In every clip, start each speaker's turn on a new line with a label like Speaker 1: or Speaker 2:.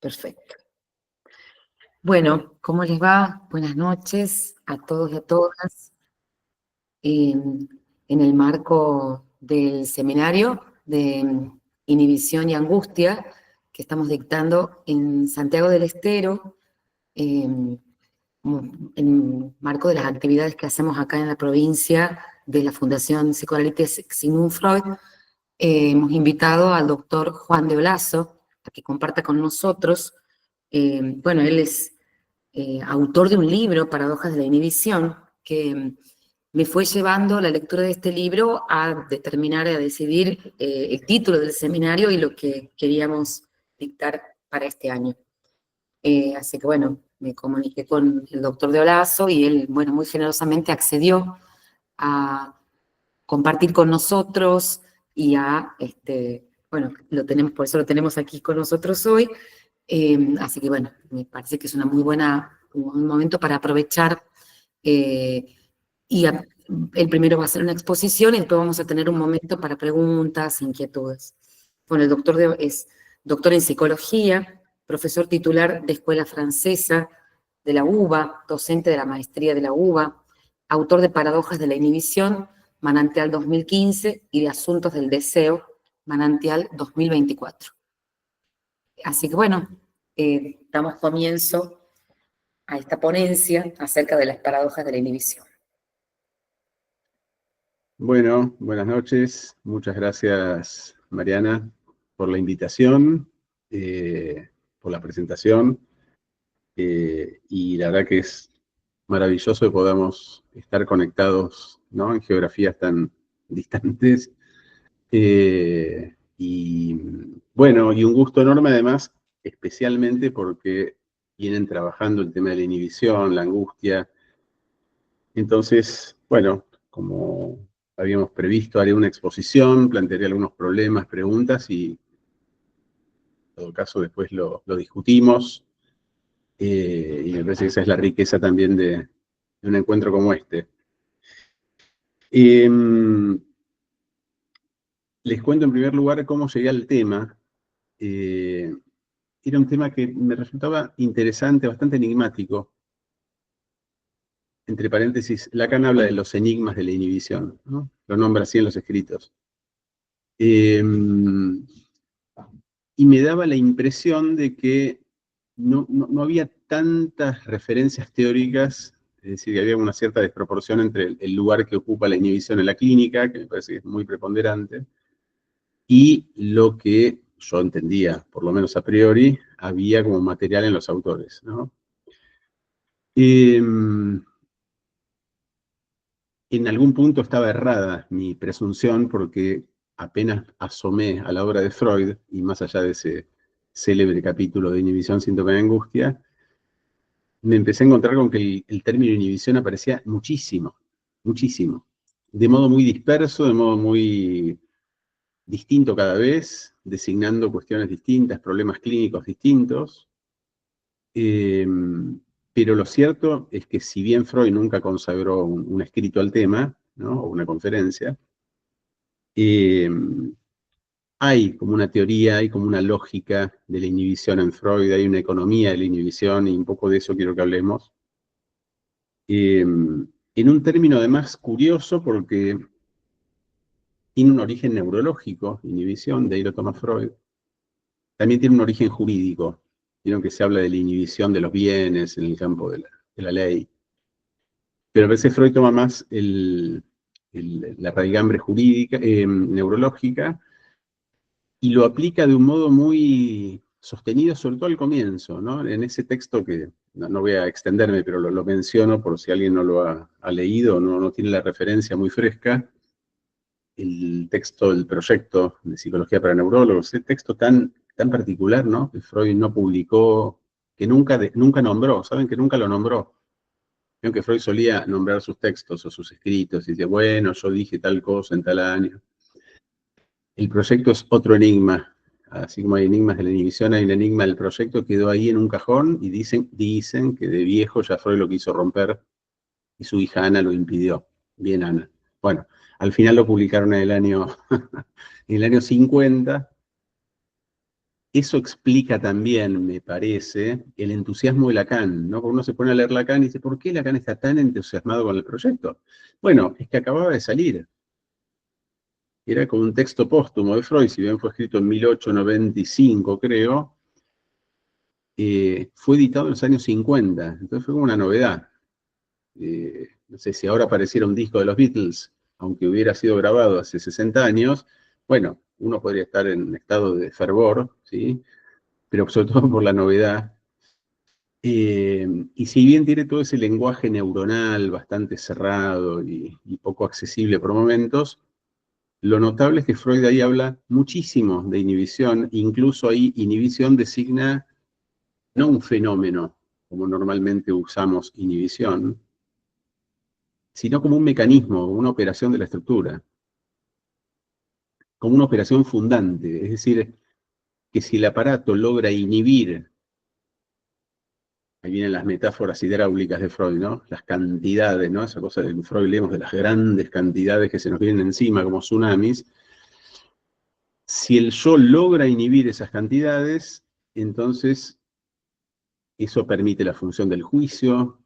Speaker 1: Perfecto. Bueno, ¿cómo les va? Buenas noches a todos y a todas. En el marco del seminario de inhibición y angustia que estamos dictando en Santiago del Estero, en marco de las actividades que hacemos acá en la provincia de la Fundación Psicoanálisis Sigmund Freud, hemos invitado al doctor Juan de Olazo a que comparta con nosotros. Bueno, él es autor de un libro, Paradojas de la Inhibición, que me fue llevando la lectura de este libro a determinar, a decidir el título del seminario y lo que queríamos dictar para este año. Así que bueno, me comuniqué con el doctor de Olazo y él, bueno, muy generosamente accedió a compartir con nosotros y bueno, por eso lo tenemos aquí con nosotros hoy. Así que bueno, me parece que es un buen momento para aprovechar. El primero va a ser una exposición y después vamos a tener un momento para preguntas, inquietudes. Bueno, el doctor es doctor en psicología, profesor titular de Escuela Francesa de la UBA, docente de la maestría de la UBA, autor de Paradojas de la Inhibición, Manantial 2015, y de Asuntos del Deseo, Manantial 2024. Así que bueno, damos comienzo a esta ponencia acerca de las paradojas de la inhibición.
Speaker 2: Bueno, buenas noches. Muchas gracias, Mariana, por la invitación, por la presentación. Y la verdad que es maravilloso que podamos estar conectados, ¿no?, en geografías tan distantes. Y bueno, y un gusto enorme además, especialmente porque vienen trabajando el tema de la inhibición, la angustia. Entonces, bueno, como habíamos previsto, haré una exposición, plantearé algunos problemas, preguntas y en todo caso después lo discutimos. Y me parece que esa es la riqueza también de un encuentro como este. Les cuento en primer lugar cómo llegué al tema. Era un tema que me resultaba interesante, bastante enigmático. Entre paréntesis, Lacan habla de los enigmas de la inhibición, ¿no? Lo nombra así en los escritos. Y me daba la impresión de que no había tantas referencias teóricas, es decir, que había una cierta desproporción entre el lugar que ocupa la inhibición en la clínica, que me parece que es muy preponderante, y lo que yo entendía, por lo menos a priori, había como material en los autores, ¿no? En algún punto estaba errada mi presunción porque apenas asomé a la obra de Freud, y más allá de ese célebre capítulo de Inhibición, Síntoma de Angustia, me empecé a encontrar con que el término inhibición aparecía muchísimo, muchísimo. De modo muy disperso, de modo muy distinto cada vez, designando cuestiones distintas, problemas clínicos distintos. Pero lo cierto es que si bien Freud nunca consagró un escrito al tema, ¿no?, o una conferencia, hay como una teoría, hay como una lógica de la inhibición en Freud, hay una economía de la inhibición, y un poco de eso quiero que hablemos. En un término además curioso porque tiene un origen neurológico, inhibición, de ahí lo toma Freud. También tiene un origen jurídico. Vieron que se habla de la inhibición de los bienes en el campo de la ley. Pero a veces Freud toma más la raigambre jurídica, neurológica, y lo aplica de un modo muy sostenido, sobre todo al comienzo, ¿no? En ese texto que no voy a extenderme, pero lo menciono por si alguien no lo ha leído, no tiene la referencia muy fresca. El texto del proyecto de Psicología para Neurólogos, ese texto tan particular, ¿no?, que Freud no publicó, que nunca nombró. ¿Saben que nunca lo nombró? Creo que Freud solía nombrar sus textos o sus escritos, y dice, bueno, yo dije tal cosa en tal año. El proyecto es otro enigma. Así como hay enigmas de la inhibición, hay un enigma del proyecto, quedó ahí en un cajón, y dicen que de viejo ya Freud lo quiso romper, y su hija Ana lo impidió. Bien, Ana. Bueno, al final lo publicaron en el año 50, eso explica también, me parece, el entusiasmo de Lacan, ¿no? Porque uno se pone a leer Lacan y dice, ¿por qué Lacan está tan entusiasmado con el proyecto? Bueno, es que acababa de salir. Era como un texto póstumo de Freud, si bien fue escrito en 1895, creo, fue editado en los años 50, entonces fue como una novedad. No sé si ahora apareciera un disco de los Beatles, aunque hubiera sido grabado hace 60 años, bueno, uno podría estar en estado de fervor, ¿sí? Pero sobre todo por la novedad. Y si bien tiene todo ese lenguaje neuronal bastante cerrado y poco accesible por momentos, lo notable es que Freud ahí habla muchísimo de inhibición, incluso ahí inhibición designa no un fenómeno, como normalmente usamos inhibición, sino como un mecanismo, una operación de la estructura, como una operación fundante, es decir, que si el aparato logra inhibir, ahí vienen las metáforas hidráulicas de Freud, ¿no? Las cantidades, ¿no? Esa cosa de Freud leemos de las grandes cantidades que se nos vienen encima como tsunamis. Si el yo logra inhibir esas cantidades, entonces eso permite la función del juicio,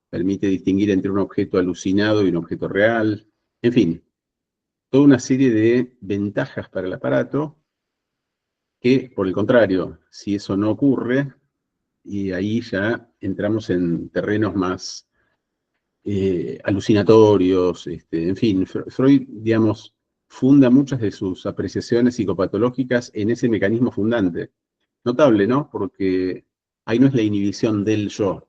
Speaker 2: permite distinguir entre un objeto alucinado y un objeto real, en fin, toda una serie de ventajas para el aparato que, por el contrario, si eso no ocurre, y ahí ya entramos en terrenos más alucinatorios, en fin, Freud, digamos, funda muchas de sus apreciaciones psicopatológicas en ese mecanismo fundante. Notable, ¿no? Porque ahí no es la inhibición del yo,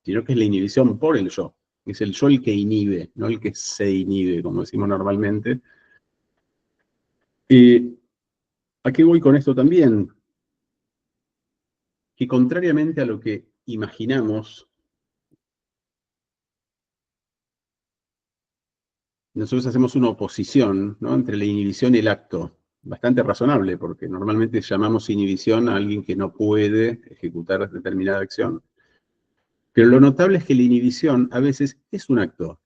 Speaker 2: sino que es la inhibición por el yo. Es el yo el que inhibe, no el que se inhibe, como decimos normalmente. ¿A qué voy con esto también? Que contrariamente a lo que imaginamos, nosotros hacemos una oposición, ¿no?, entre la inhibición y el acto, bastante razonable, porque normalmente llamamos inhibición a alguien que no puede ejecutar determinada acción. Pero lo notable es que la inhibición a veces es un acto.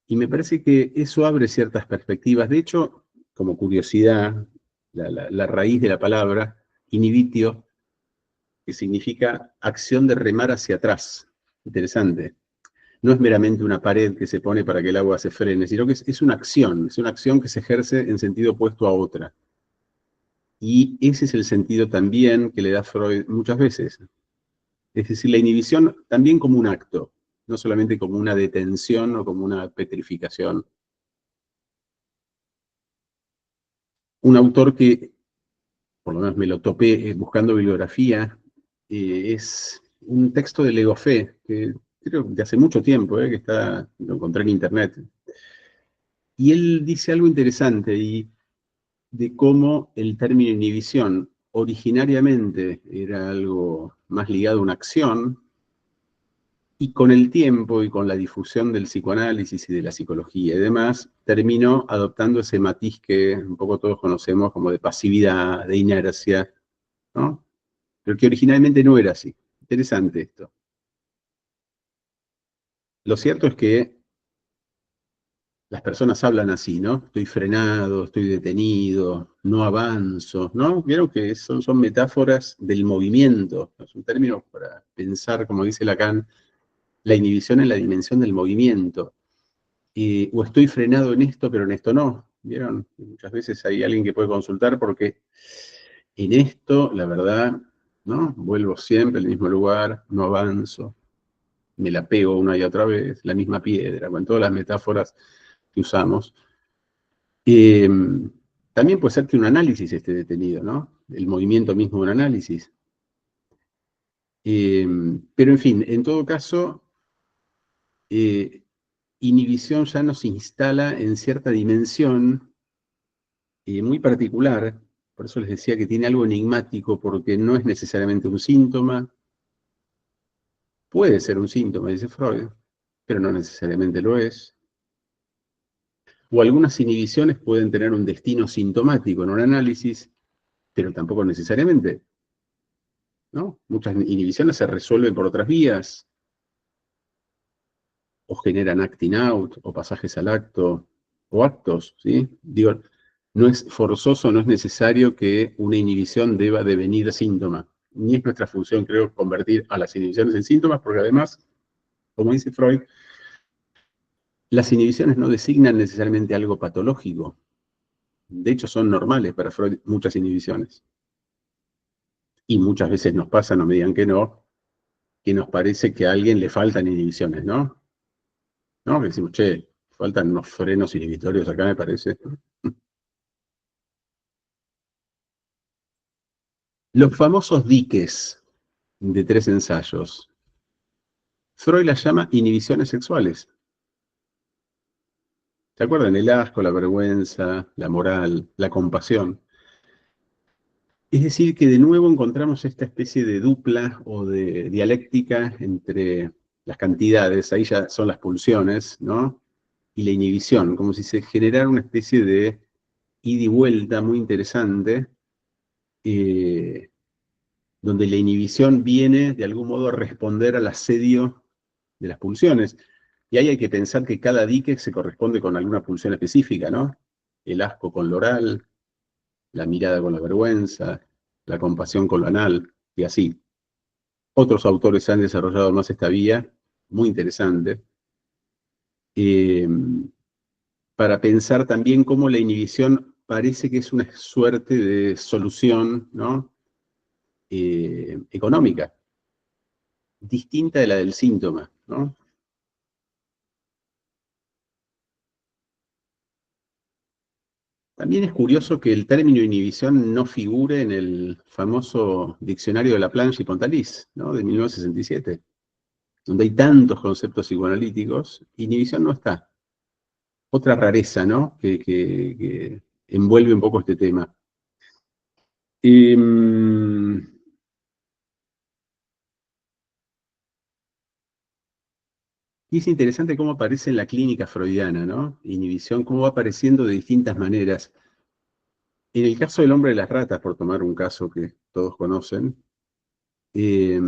Speaker 2: Y me parece que eso abre ciertas perspectivas. De hecho, como curiosidad, la raíz de la palabra, inhibitio, que significa acción de remar hacia atrás. Interesante. No es meramente una pared que se pone para que el agua se frene, sino que es una acción que se ejerce en sentido opuesto a otra. Y ese es el sentido también que le da Freud muchas veces. Es decir, la inhibición también como un acto, no solamente como una detención o como una petrificación. Un autor que, por lo menos me lo topé buscando bibliografía, es un texto de Legofé, que creo de hace mucho tiempo, que lo encontré en internet. Y él dice algo interesante de cómo el término inhibición originariamente era algo más ligado a una acción, y con el tiempo y con la difusión del psicoanálisis y de la psicología y demás, terminó adoptando ese matiz que un poco todos conocemos como de pasividad, de inercia, ¿no? Pero que originalmente no era así. Interesante esto. Lo cierto es que las personas hablan así, ¿no? Estoy frenado, estoy detenido, no avanzo, ¿no? Vieron que son metáforas del movimiento, es un término para pensar, como dice Lacan, la inhibición en la dimensión del movimiento. O estoy frenado en esto, pero en esto no. ¿Vieron? Muchas veces hay alguien que puede consultar porque en esto, la verdad, ¿no? Vuelvo siempre al mismo lugar, no avanzo, me la pego una y otra vez, la misma piedra, con todas las metáforas que usamos. También puede ser que un análisis esté detenido, ¿no? El movimiento mismo de un análisis. Pero en fin, en todo caso, inhibición ya nos instala en cierta dimensión muy particular, por eso les decía que tiene algo enigmático, porque no es necesariamente un síntoma, puede ser un síntoma, dice Freud, pero no necesariamente lo es. O algunas inhibiciones pueden tener un destino sintomático en un análisis, pero tampoco necesariamente, ¿no? Muchas inhibiciones se resuelven por otras vías, o generan acting out, o pasajes al acto, o actos, ¿sí? Digo, no es forzoso, no es necesario que una inhibición deba devenir síntoma. Ni es nuestra función, creo, convertir a las inhibiciones en síntomas, porque además, como dice Freud, las inhibiciones no designan necesariamente algo patológico. De hecho, son normales para Freud muchas inhibiciones. Y muchas veces nos pasa, no me digan que no, que nos parece que a alguien le faltan inhibiciones, ¿no? ¿No? Que decimos, che, faltan unos frenos inhibitorios acá, me parece. Los famosos diques de 3 ensayos. Freud las llama inhibiciones sexuales. ¿Se acuerdan? El asco, la vergüenza, la moral, la compasión. Es decir, que de nuevo encontramos esta especie de dupla o de dialéctica entre las cantidades, ahí ya son las pulsiones, ¿no? Y la inhibición, como si se generara una especie de ida y vuelta muy interesante, eh, donde la inhibición viene de algún modo a responder al asedio de las pulsiones. Y ahí hay que pensar que cada dique se corresponde con alguna pulsión específica, ¿no? El asco con lo oral, la mirada con la vergüenza, la compasión con lo anal, y así. Otros autores han desarrollado más esta vía, muy interesante, eh, para pensar también cómo la inhibición parece que es una suerte de solución, ¿no? Económica, distinta de la del síntoma, ¿no? También es curioso que el término inhibición no figure en el famoso diccionario de Laplanche y Pontalis, ¿no? De 1967, donde hay tantos conceptos psicoanalíticos, inhibición no está. Otra rareza, ¿no? Que envuelve un poco este tema. Eh, y es interesante cómo aparece en la clínica freudiana, ¿no? Inhibición, cómo va apareciendo de distintas maneras. En el caso del hombre de las ratas, por tomar un caso que todos conocen, eh,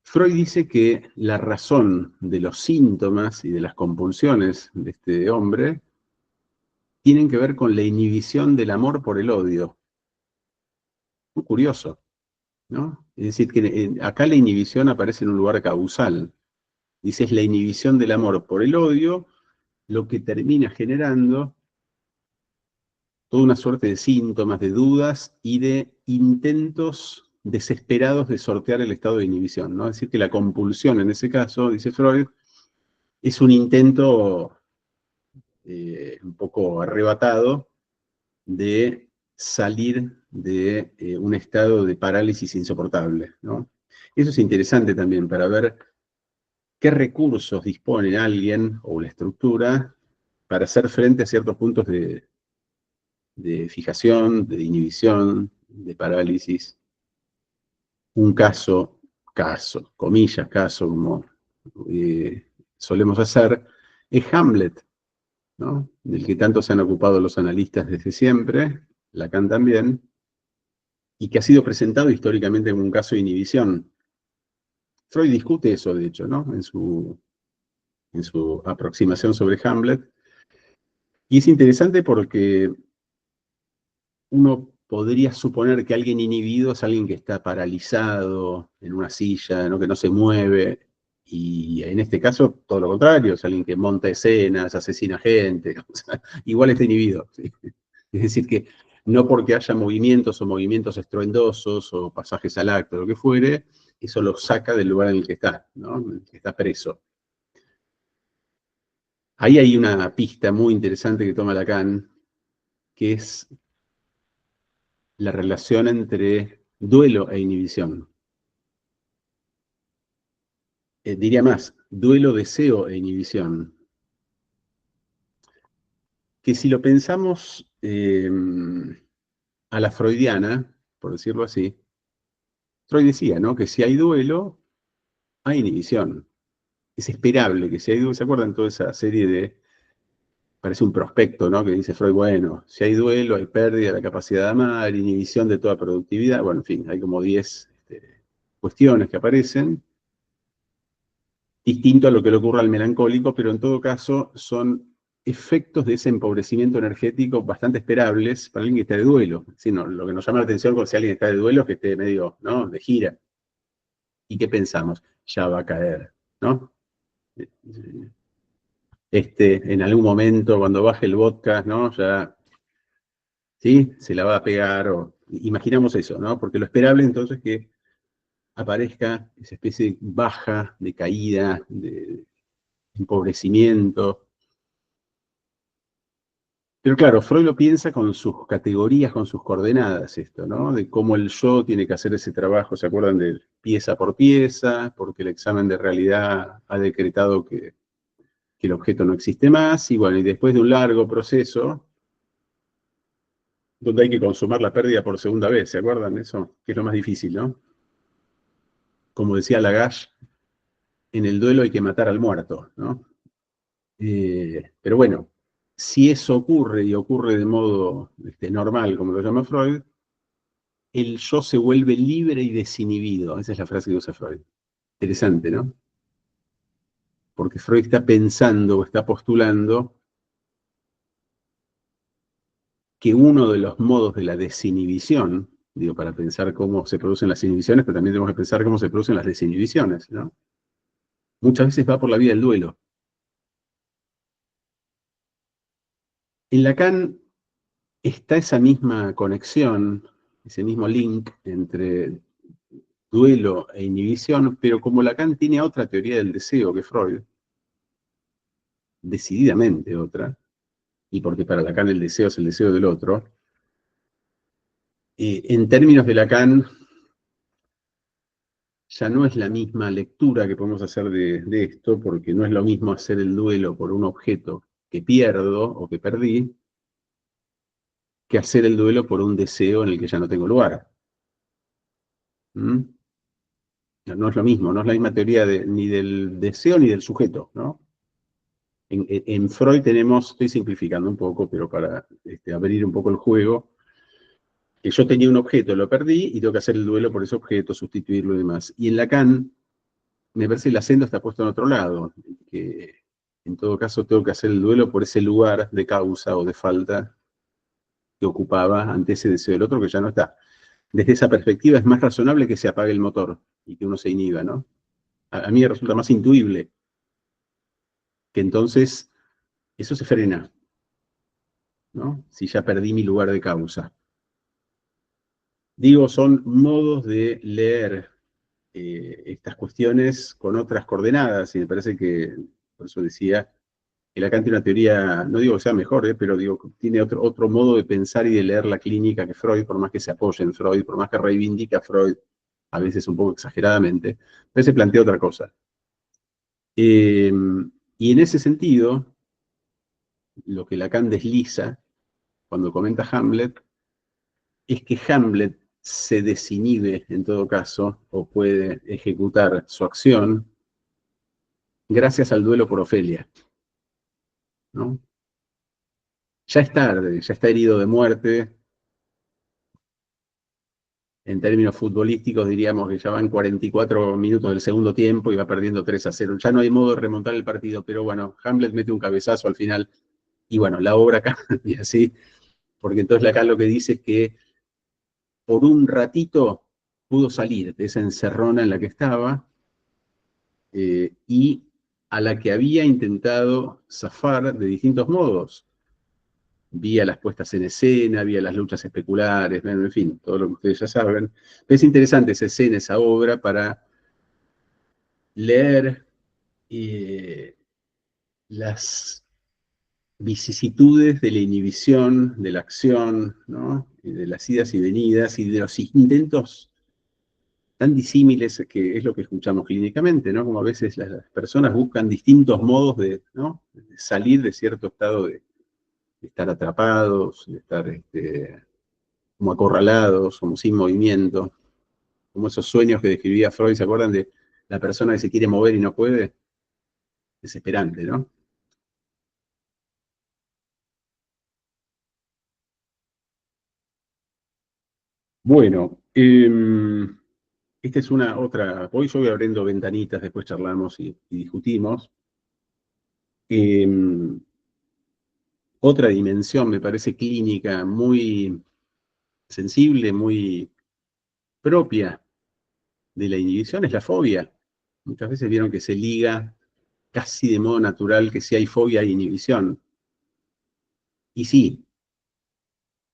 Speaker 2: Freud dice que la razón de los síntomas y de las compulsiones de este hombre tienen que ver con la inhibición del amor por el odio. Muy curioso, ¿no? Es decir, que acá la inhibición aparece en un lugar causal. Dice, es la inhibición del amor por el odio lo que termina generando toda una suerte de síntomas, de dudas y de intentos desesperados de sortear el estado de inhibición, ¿no? Es decir, que la compulsión en ese caso, dice Freud, es un intento un poco arrebatado de salir de un estado de parálisis insoportable, ¿no? Eso es interesante también para ver qué recursos dispone alguien o la estructura para hacer frente a ciertos puntos de fijación, de inhibición, de parálisis. Un comillas, caso, como solemos hacer, es Hamlet, ¿no? Del que tanto se han ocupado los analistas desde siempre, Lacan también, y que ha sido presentado históricamente como un caso de inhibición. Freud discute eso, de hecho, ¿no? En su aproximación sobre Hamlet. Y es interesante porque uno podría suponer que alguien inhibido es alguien que está paralizado en una silla, ¿no? Que no se mueve, y en este caso todo lo contrario, es alguien que monta escenas, asesina gente, o sea, igual está inhibido, ¿sí? Es decir, que no porque haya movimientos o movimientos estruendosos o pasajes al acto, lo que fuere, eso lo saca del lugar en el que está, ¿no? En el que está preso. Ahí hay una pista muy interesante que toma Lacan, que es la relación entre duelo e inhibición. Diría más, duelo, deseo e inhibición. Que si lo pensamos a la freudiana, por decirlo así, Freud decía, ¿no? Que si hay duelo, hay inhibición. Es esperable que si hay duelo, ¿se acuerdan toda esa serie de, parece un prospecto, ¿no? Que dice Freud, bueno, si hay duelo, hay pérdida de la capacidad de amar, inhibición de toda productividad, bueno, en fin, hay como 10 cuestiones que aparecen, distinto a lo que le ocurre al melancólico, pero en todo caso son efectos de ese empobrecimiento energético bastante esperables para alguien que está de duelo. Sí, no, lo que nos llama la atención con si alguien está de duelo es que esté medio, ¿no?, de gira. ¿Y qué pensamos? Ya va a caer, ¿no? En algún momento, cuando baje el vodka, ¿no?, ya, ¿sí?, se la va a pegar, o imaginamos eso, ¿no? Porque lo esperable entonces es que aparezca esa especie de baja, de caída, de empobrecimiento. Pero claro, Freud lo piensa con sus categorías, con sus coordenadas, esto, ¿no? De cómo el yo tiene que hacer ese trabajo, ¿se acuerdan? De pieza por pieza, porque el examen de realidad ha decretado que el objeto no existe más, y bueno, y después de un largo proceso, donde hay que consumar la pérdida por segunda vez, ¿se acuerdan de eso? Que es lo más difícil, ¿no? Como decía Lagache, en el duelo hay que matar al muerto, ¿no? Pero bueno, si eso ocurre, y ocurre de modo normal, como lo llama Freud, el yo se vuelve libre y desinhibido. Esa es la frase que usa Freud. Interesante, ¿no? Porque Freud está pensando o está postulando que uno de los modos de la desinhibición, digo, para pensar cómo se producen las inhibiciones, pero también tenemos que pensar cómo se producen las desinhibiciones, ¿no? Muchas veces va por la vía del duelo. En Lacan está esa misma conexión, ese mismo link entre duelo e inhibición, pero como Lacan tiene otra teoría del deseo que Freud, decididamente otra, y porque para Lacan el deseo es el deseo del otro, en términos de Lacan ya no es la misma lectura que podemos hacer de esto, porque no es lo mismo hacer el duelo por un objeto que pierdo o que perdí, que hacer el duelo por un deseo en el que ya no tengo lugar. ¿Mm? No es lo mismo, no es la misma teoría ni del deseo ni del sujeto, ¿no? En Freud tenemos, estoy simplificando un poco, pero para abrir un poco el juego, que yo tenía un objeto, lo perdí y tengo que hacer el duelo por ese objeto, sustituirlo y demás. Y en Lacan, me parece que el acento está puesto en otro lado, que en todo caso tengo que hacer el duelo por ese lugar de causa o de falta que ocupaba ante ese deseo del otro que ya no está. Desde esa perspectiva es más razonable que se apague el motor y que uno se inhiba, ¿no? A mí me resulta más intuible que entonces eso se frena, ¿no? Si ya perdí mi lugar de causa. Digo, son modos de leer estas cuestiones con otras coordenadas, y me parece que, por eso decía, que Lacan tiene una teoría, no digo que sea mejor, pero digo, tiene otro modo de pensar y de leer la clínica que Freud, por más que se apoye en Freud, por más que reivindica a Freud, a veces un poco exageradamente, pero se plantea otra cosa. Y en ese sentido, lo que Lacan desliza cuando comenta Hamlet, es que Hamlet se desinhibe, en todo caso, o puede ejecutar su acción gracias al duelo por Ofelia, ¿no? Ya es tarde, ya está herido de muerte. En términos futbolísticos diríamos que ya van 44 minutos del segundo tiempo y va perdiendo 3-0. Ya no hay modo de remontar el partido, pero bueno, Hamlet mete un cabezazo al final y bueno, la obra cambia, ¿sí? Porque entonces Lacan lo que dice es que por un ratito pudo salir de esa encerrona en la que estaba, y a la que había intentado zafar de distintos modos, vía las puestas en escena, vía las luchas especulares, en fin, todo lo que ustedes ya saben. Es interesante esa escena, esa obra, para leer las vicisitudes de la inhibición, de la acción, ¿no? Y de las idas y venidas, y de los intentos tan disímiles, que es lo que escuchamos clínicamente, ¿no? Como a veces las personas buscan distintos modos de, ¿no?, de salir de cierto estado de estar atrapados, de estar como acorralados, como sin movimiento, como esos sueños que describía Freud, ¿se acuerdan de la persona que se quiere mover y no puede? Desesperante, ¿no? Bueno, esta es una otra, hoy yo voy abriendo ventanitas, después charlamos y discutimos. Otra dimensión, me parece, clínica, muy sensible, muy propia de la inhibición, es la fobia. Muchas veces vieron que se liga casi de modo natural que si hay fobia hay inhibición. Y sí,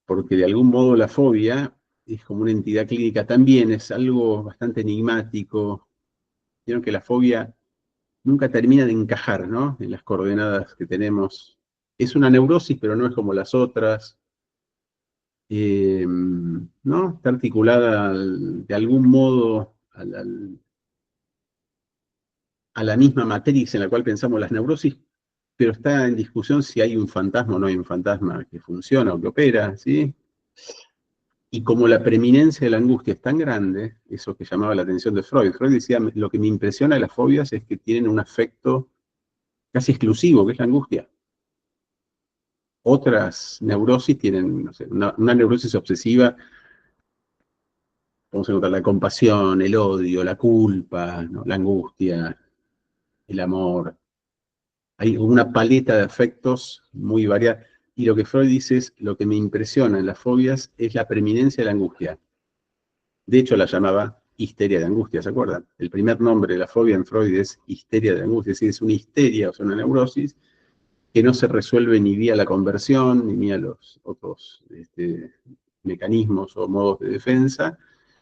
Speaker 2: porque de algún modo la fobia es como una entidad clínica también, es algo bastante enigmático. Vieron que la fobia nunca termina de encajar, ¿no? En las coordenadas que tenemos. Es una neurosis, pero no es como las otras. ¿No? Está articulada de algún modo a la misma matriz en la cual pensamos las neurosis, pero está en discusión si hay un fantasma o no hay un fantasma que funciona o que opera, ¿sí? Y como la preeminencia de la angustia es tan grande, eso que llamaba la atención de Freud, Freud decía, lo que me impresiona de las fobias es que tienen un afecto casi exclusivo, que es la angustia. Otras neurosis tienen, no sé, una neurosis obsesiva, vamos a encontrar la compasión, el odio, la culpa, ¿no? La angustia, el amor. Hay una paleta de afectos muy variada. Y lo que Freud dice es, lo que me impresiona en las fobias es la preeminencia de la angustia. De hecho, la llamaba histeria de angustia, ¿se acuerdan? El primer nombre de la fobia en Freud es histeria de angustia, es decir, es una histeria, o sea, una neurosis que no se resuelve ni vía la conversión, ni vía los otros mecanismos o modos de defensa,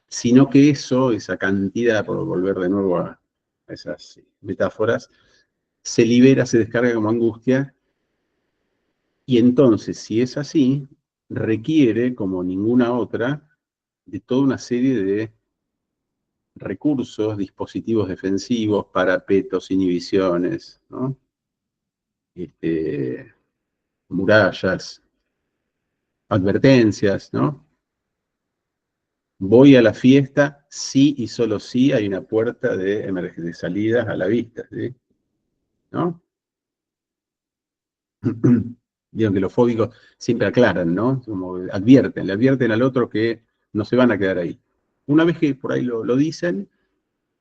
Speaker 2: sino que eso, esa cantidad, por volver de nuevo a esas metáforas, se libera, se descarga como angustia, y entonces, si es así, requiere, como ninguna otra, de toda una serie de recursos, dispositivos defensivos, parapetos, inhibiciones, ¿no? Este, murallas, advertencias, ¿no? Voy a la fiesta, sí y solo sí hay una puerta de salidas a la vista, ¿sí? ¿No? Vieron que los fóbicos siempre aclaran, ¿no? Como advierten, le advierten al otro que no se van a quedar ahí. Una vez que por ahí lo dicen,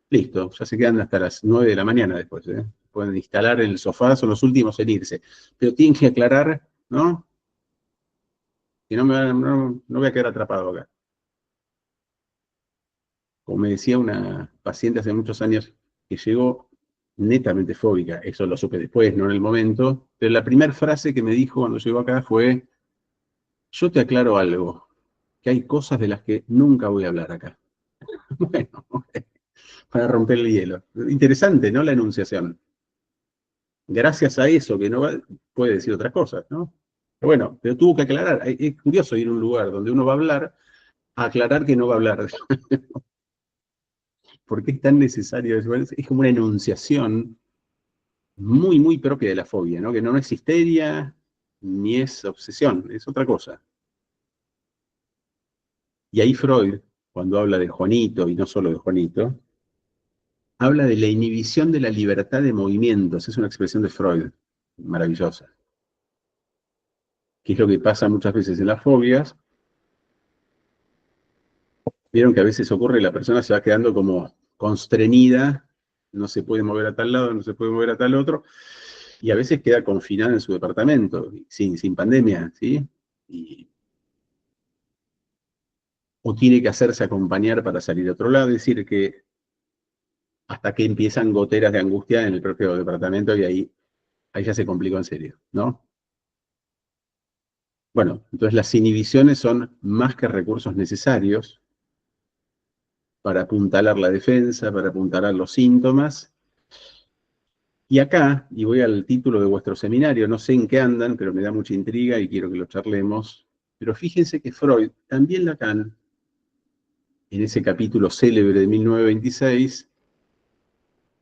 Speaker 2: listo, ya se quedan hasta las 9 de la mañana después, ¿eh? Pueden instalar en el sofá, son los últimos en irse. Pero tienen que aclarar, ¿no? Que no voy a quedar atrapado acá. Como me decía una paciente hace muchos años que llegó netamente fóbica, eso lo supe después, no en el momento, pero la primera frase que me dijo cuando llegó acá fue, yo te aclaro algo, que hay cosas de las que nunca voy a hablar acá. Bueno, para romper el hielo. Interesante, ¿no? La enunciación. Gracias a eso que no va, puede decir otras cosas, ¿no? Pero bueno, pero tuvo que aclarar. Es curioso ir a un lugar donde uno va a hablar, a aclarar que no va a hablar. ¿Por qué es tan necesario eso? Es como una enunciación muy, muy propia de la fobia, ¿no? Que no es histeria ni es obsesión, es otra cosa. Y ahí Freud, cuando habla de Juanito, y no solo de Juanito, habla de la inhibición de la libertad de movimientos. Es una expresión de Freud, maravillosa. Que es lo que pasa muchas veces en las fobias. Vieron que a veces ocurre y la persona se va quedando como constreñida, no se puede mover a tal lado, no se puede mover a tal otro, y a veces queda confinada en su departamento, sin pandemia, ¿sí? O tiene que hacerse acompañar para salir a otro lado, es decir, que hasta que empiezan goteras de angustia en el propio departamento y ahí ya se complicó en serio, ¿no? Bueno, entonces las inhibiciones son más que recursos necesarios para apuntalar la defensa, para apuntalar los síntomas. Y acá, y voy al título de vuestro seminario, no sé en qué andan, pero me da mucha intriga y quiero que lo charlemos. Pero fíjense que Freud, también Lacan, en ese capítulo célebre de 1926,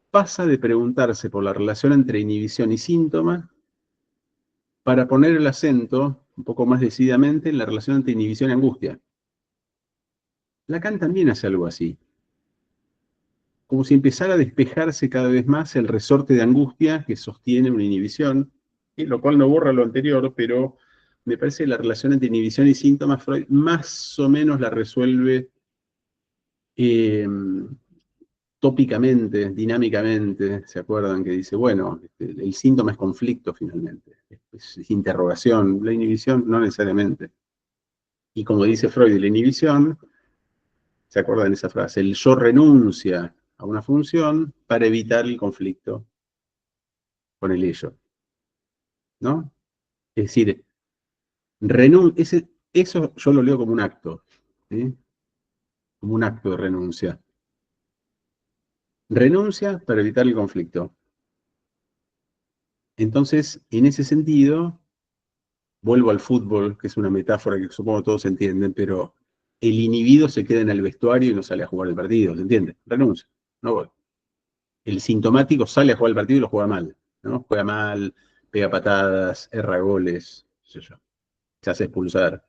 Speaker 2: pasa de preguntarse por la relación entre inhibición y síntoma para poner el acento, un poco más decididamente, en la relación entre inhibición y angustia. Lacan también hace algo así, como si empezara a despejarse cada vez más el resorte de angustia que sostiene una inhibición, lo cual no borra lo anterior, pero me parece que la relación entre inhibición y síntomas Freud más o menos la resuelve tópicamente, dinámicamente, ¿se acuerdan? Que dice, bueno, el síntoma es conflicto finalmente, es interrogación, la inhibición no necesariamente. Y como dice Freud, la inhibición, ¿se acuerdan de esa frase? El yo renuncia a una función para evitar el conflicto con el ello, ¿no? Es decir, eso yo lo leo como un acto, ¿sí? Como un acto de renuncia. Renuncia para evitar el conflicto. Entonces, en ese sentido, vuelvo al fútbol, que es una metáfora que supongo todos entienden, pero el inhibido se queda en el vestuario y no sale a jugar el partido, ¿se entiende? Renuncia, no voy. El sintomático sale a jugar el partido y lo juega mal, ¿no? Juega mal, pega patadas, erra goles, qué sé yo, se hace expulsar.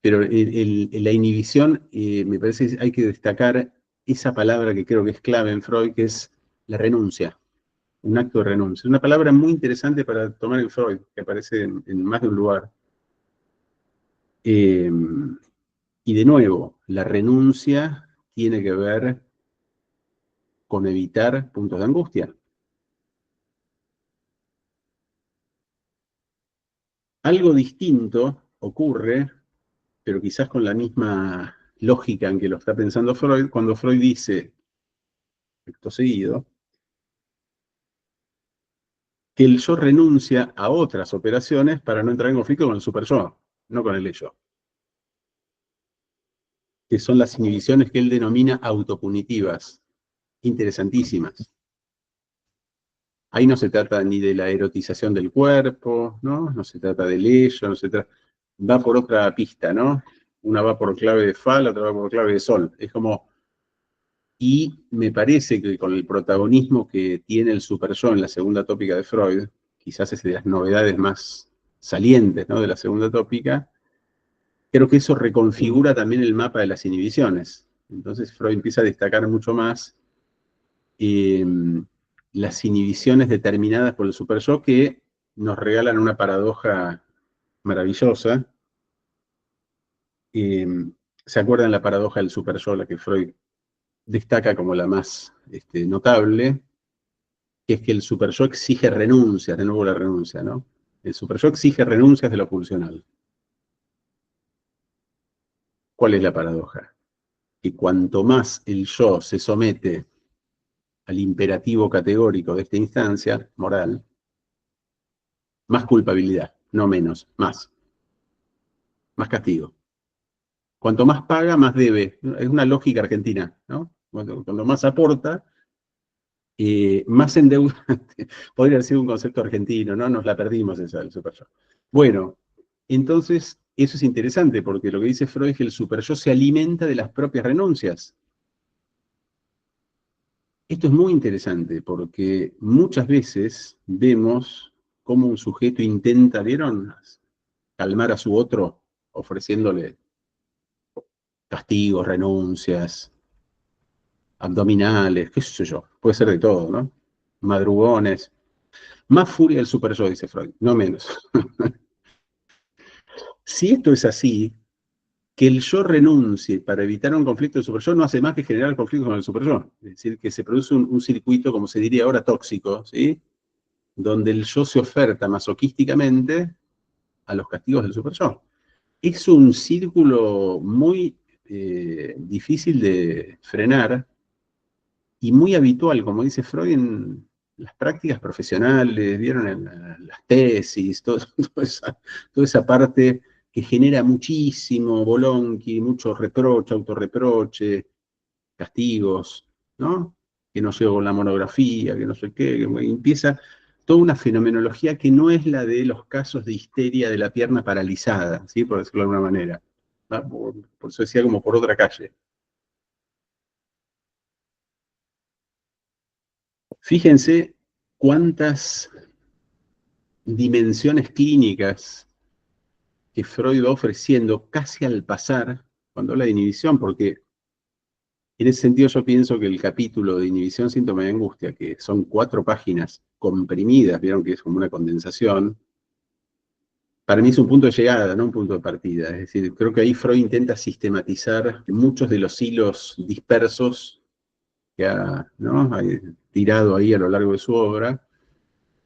Speaker 2: Pero la inhibición, me parece que hay que destacar esa palabra que creo que es clave en Freud, que es la renuncia, un acto de renuncia. Es una palabra muy interesante para tomar en Freud, que aparece en más de un lugar. Y de nuevo, la renuncia tiene que ver con evitar puntos de angustia. Algo distinto ocurre, pero quizás con la misma lógica en que lo está pensando Freud, cuando Freud dice, acto seguido, que el yo renuncia a otras operaciones para no entrar en conflicto con el super-yo, no con el ello, que son las inhibiciones que él denomina autopunitivas, interesantísimas. Ahí no se trata ni de la erotización del cuerpo, ¿no? No se trata del ello, no se trata... Va por otra pista, ¿no? Una va por clave de fa, la otra va por clave de sol. Es como... Y me parece que con el protagonismo que tiene el super-yo en la segunda tópica de Freud, quizás es de las novedades más salientes, ¿no? De la segunda tópica, creo que eso reconfigura también el mapa de las inhibiciones. Entonces Freud empieza a destacar mucho más eh, las inhibiciones determinadas por el super-yo que nos regalan una paradoja maravillosa. Eh, ¿Se acuerdan la paradoja del super-yo, la que Freud destaca como la más notable? Que es que el super-yo exige renuncias, de nuevo la renuncia, ¿no? El super-yo exige renuncias de lo pulsional. ¿Cuál es la paradoja? Que cuanto más el yo se somete al imperativo categórico de esta instancia moral, más culpabilidad, no menos, más castigo. Cuanto más paga, más debe. Es una lógica argentina, ¿no? Cuando más aporta, más endeuda. Podría haber sido un concepto argentino, ¿no? Nos la perdimos esa del super-yo. Bueno, entonces, eso es interesante, porque lo que dice Freud es que el super-yo se alimenta de las propias renuncias. Esto es muy interesante, porque muchas veces vemos cómo un sujeto intenta, ¿vieron?, calmar a su otro, ofreciéndole castigos, renuncias, abdominales, qué sé yo, puede ser de todo, ¿no? Madrugones. Más furia del super-yo, dice Freud, no menos. Si esto es así, que el yo renuncie para evitar un conflicto del super-yo no hace más que generar conflictos con el super-yo. Es decir, que se produce un circuito, como se diría ahora, tóxico, ¿sí? Donde el yo se oferta masoquísticamente a los castigos del super-yo. Es un círculo muy difícil de frenar y muy habitual, como dice Freud, en las prácticas profesionales, vieron en las tesis, toda esa parte que genera muchísimo bolonqui, mucho reproche, autorreproche, castigos, ¿no? Que no llegó la monografía, que no sé qué, que empieza toda una fenomenología que no es la de los casos de histeria de la pierna paralizada, ¿sí? Por decirlo de alguna manera. Por eso decía como por otra calle. Fíjense cuántas dimensiones clínicas que Freud va ofreciendo casi al pasar cuando habla de inhibición, porque en ese sentido yo pienso que el capítulo de inhibición, síntoma de angustia, que son 4 páginas comprimidas, vieron que es como una condensación, para mí es un punto de llegada, no un punto de partida. Es decir, creo que ahí Freud intenta sistematizar muchos de los hilos dispersos que ha, ¿no?, tirado ahí a lo largo de su obra,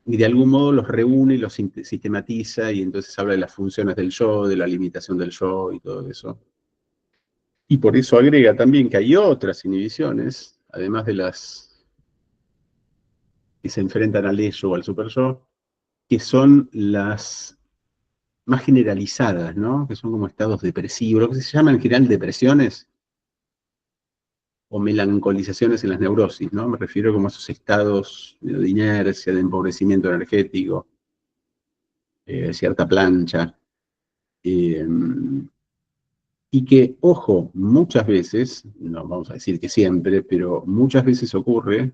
Speaker 2: y de algún modo los reúne y los sistematiza, y entonces habla de las funciones del yo, de la limitación del yo y todo eso. Y por eso agrega también que hay otras inhibiciones, además de las que se enfrentan al ello o al superyo, que son las más generalizadas, ¿no? Que son como estados depresivos, lo que se llaman en general depresiones o melancolizaciones en las neurosis, ¿no? Me refiero como a esos estados de inercia, de empobrecimiento energético, cierta plancha, eh, y que, ojo, muchas veces, no vamos a decir que siempre, pero muchas veces ocurre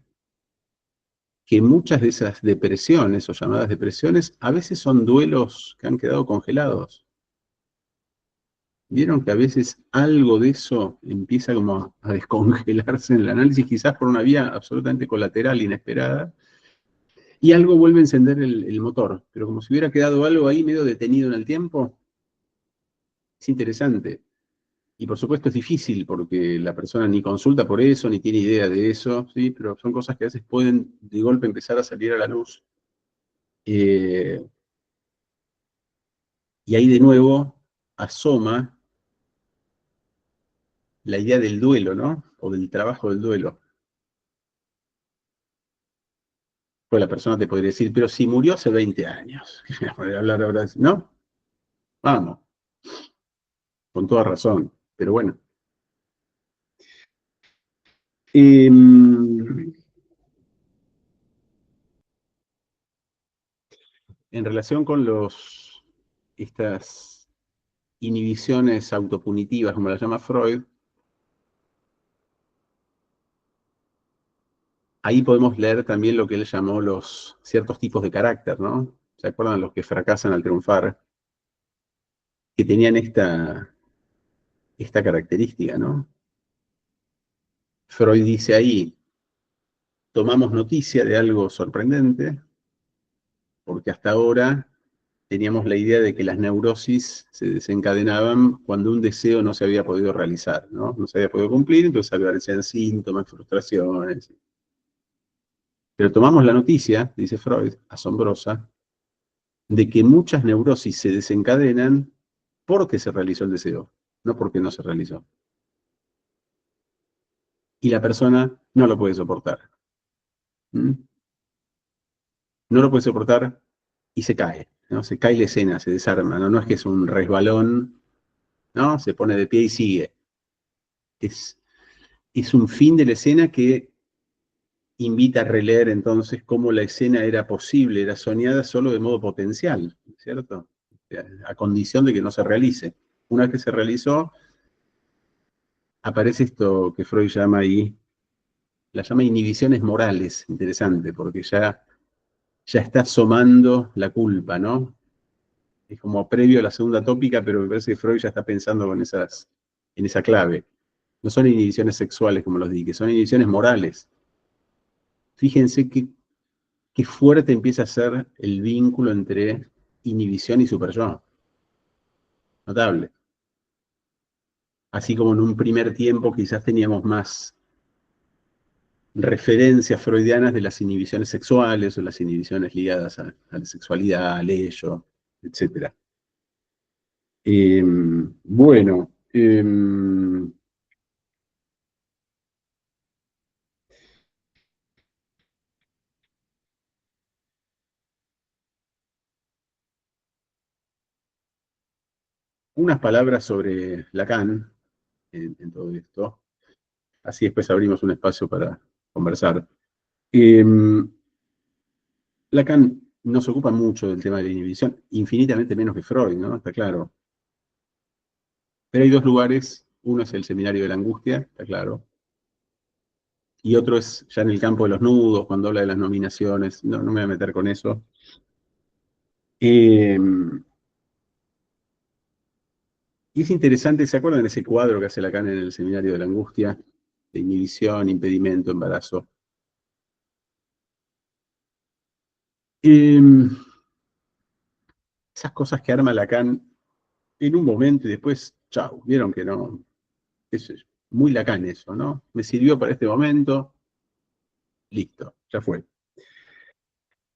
Speaker 2: que muchas de esas depresiones o llamadas depresiones a veces son duelos que han quedado congelados. Vieron que a veces algo de eso empieza como a descongelarse en el análisis, quizás por una vía absolutamente colateral, inesperada, y algo vuelve a encender el motor, pero como si hubiera quedado algo ahí medio detenido en el tiempo. Es interesante. Y por supuesto es difícil porque la persona ni consulta por eso, ni tiene idea de eso, ¿sí? Pero son cosas que a veces pueden de golpe empezar a salir a la luz. Eh, y ahí de nuevo asoma la idea del duelo, ¿no? O del trabajo del duelo. Pues la persona te podría decir, pero si murió hace 20 años, voy a hablar ahora, ¿no? Vamos, con toda razón, pero bueno. En relación con estas inhibiciones autopunitivas, como las llama Freud, ahí podemos leer también lo que él llamó los ciertos tipos de carácter, ¿no? ¿Se acuerdan los que fracasan al triunfar? Que tenían esta característica, ¿no? Freud dice ahí, tomamos noticia de algo sorprendente, porque hasta ahora teníamos la idea de que las neurosis se desencadenaban cuando un deseo no se había podido realizar, ¿no? No se había podido cumplir, entonces aparecían síntomas, frustraciones. Pero tomamos la noticia, dice Freud, asombrosa, de que muchas neurosis se desencadenan porque se realizó el deseo, no porque no se realizó. Y la persona no lo puede soportar. ¿Mm? No lo puede soportar y se cae, ¿no? Se cae la escena, se desarma, ¿no? No es que es un resbalón, ¿no? Se pone de pie y sigue. Es un fin de la escena que invita a releer entonces cómo la escena era posible, era soñada solo de modo potencial, ¿cierto? A condición de que no se realice. Una vez que se realizó, aparece esto que Freud llama ahí, la llama inhibiciones morales, interesante, porque ya está asomando la culpa, ¿no? Es como previo a la segunda tópica, pero me parece que Freud ya está pensando en esa clave. No son inhibiciones sexuales, como los dije, son inhibiciones morales. Fíjense qué fuerte empieza a ser el vínculo entre inhibición y superyo. Notable. Así como en un primer tiempo quizás teníamos más referencias freudianas de las inhibiciones sexuales o las inhibiciones ligadas a la sexualidad, al ello, etc. Bueno, unas palabras sobre Lacan en todo esto. Así después abrimos un espacio para conversar. Eh, Lacan no se ocupa mucho del tema de la inhibición, infinitamente menos que Freud, ¿no? Está claro. Pero hay dos lugares, uno es el seminario de la angustia, está claro, y otro es ya en el campo de los nudos, cuando habla de las nominaciones, no me voy a meter con eso. Eh, y es interesante, ¿se acuerdan de ese cuadro que hace Lacan en el seminario de la angustia? De inhibición, impedimento, embarazo. Eh, esas cosas que arma Lacan en un momento y después, chau, vieron que no, es muy Lacan eso, ¿no? Me sirvió para este momento, listo, ya fue.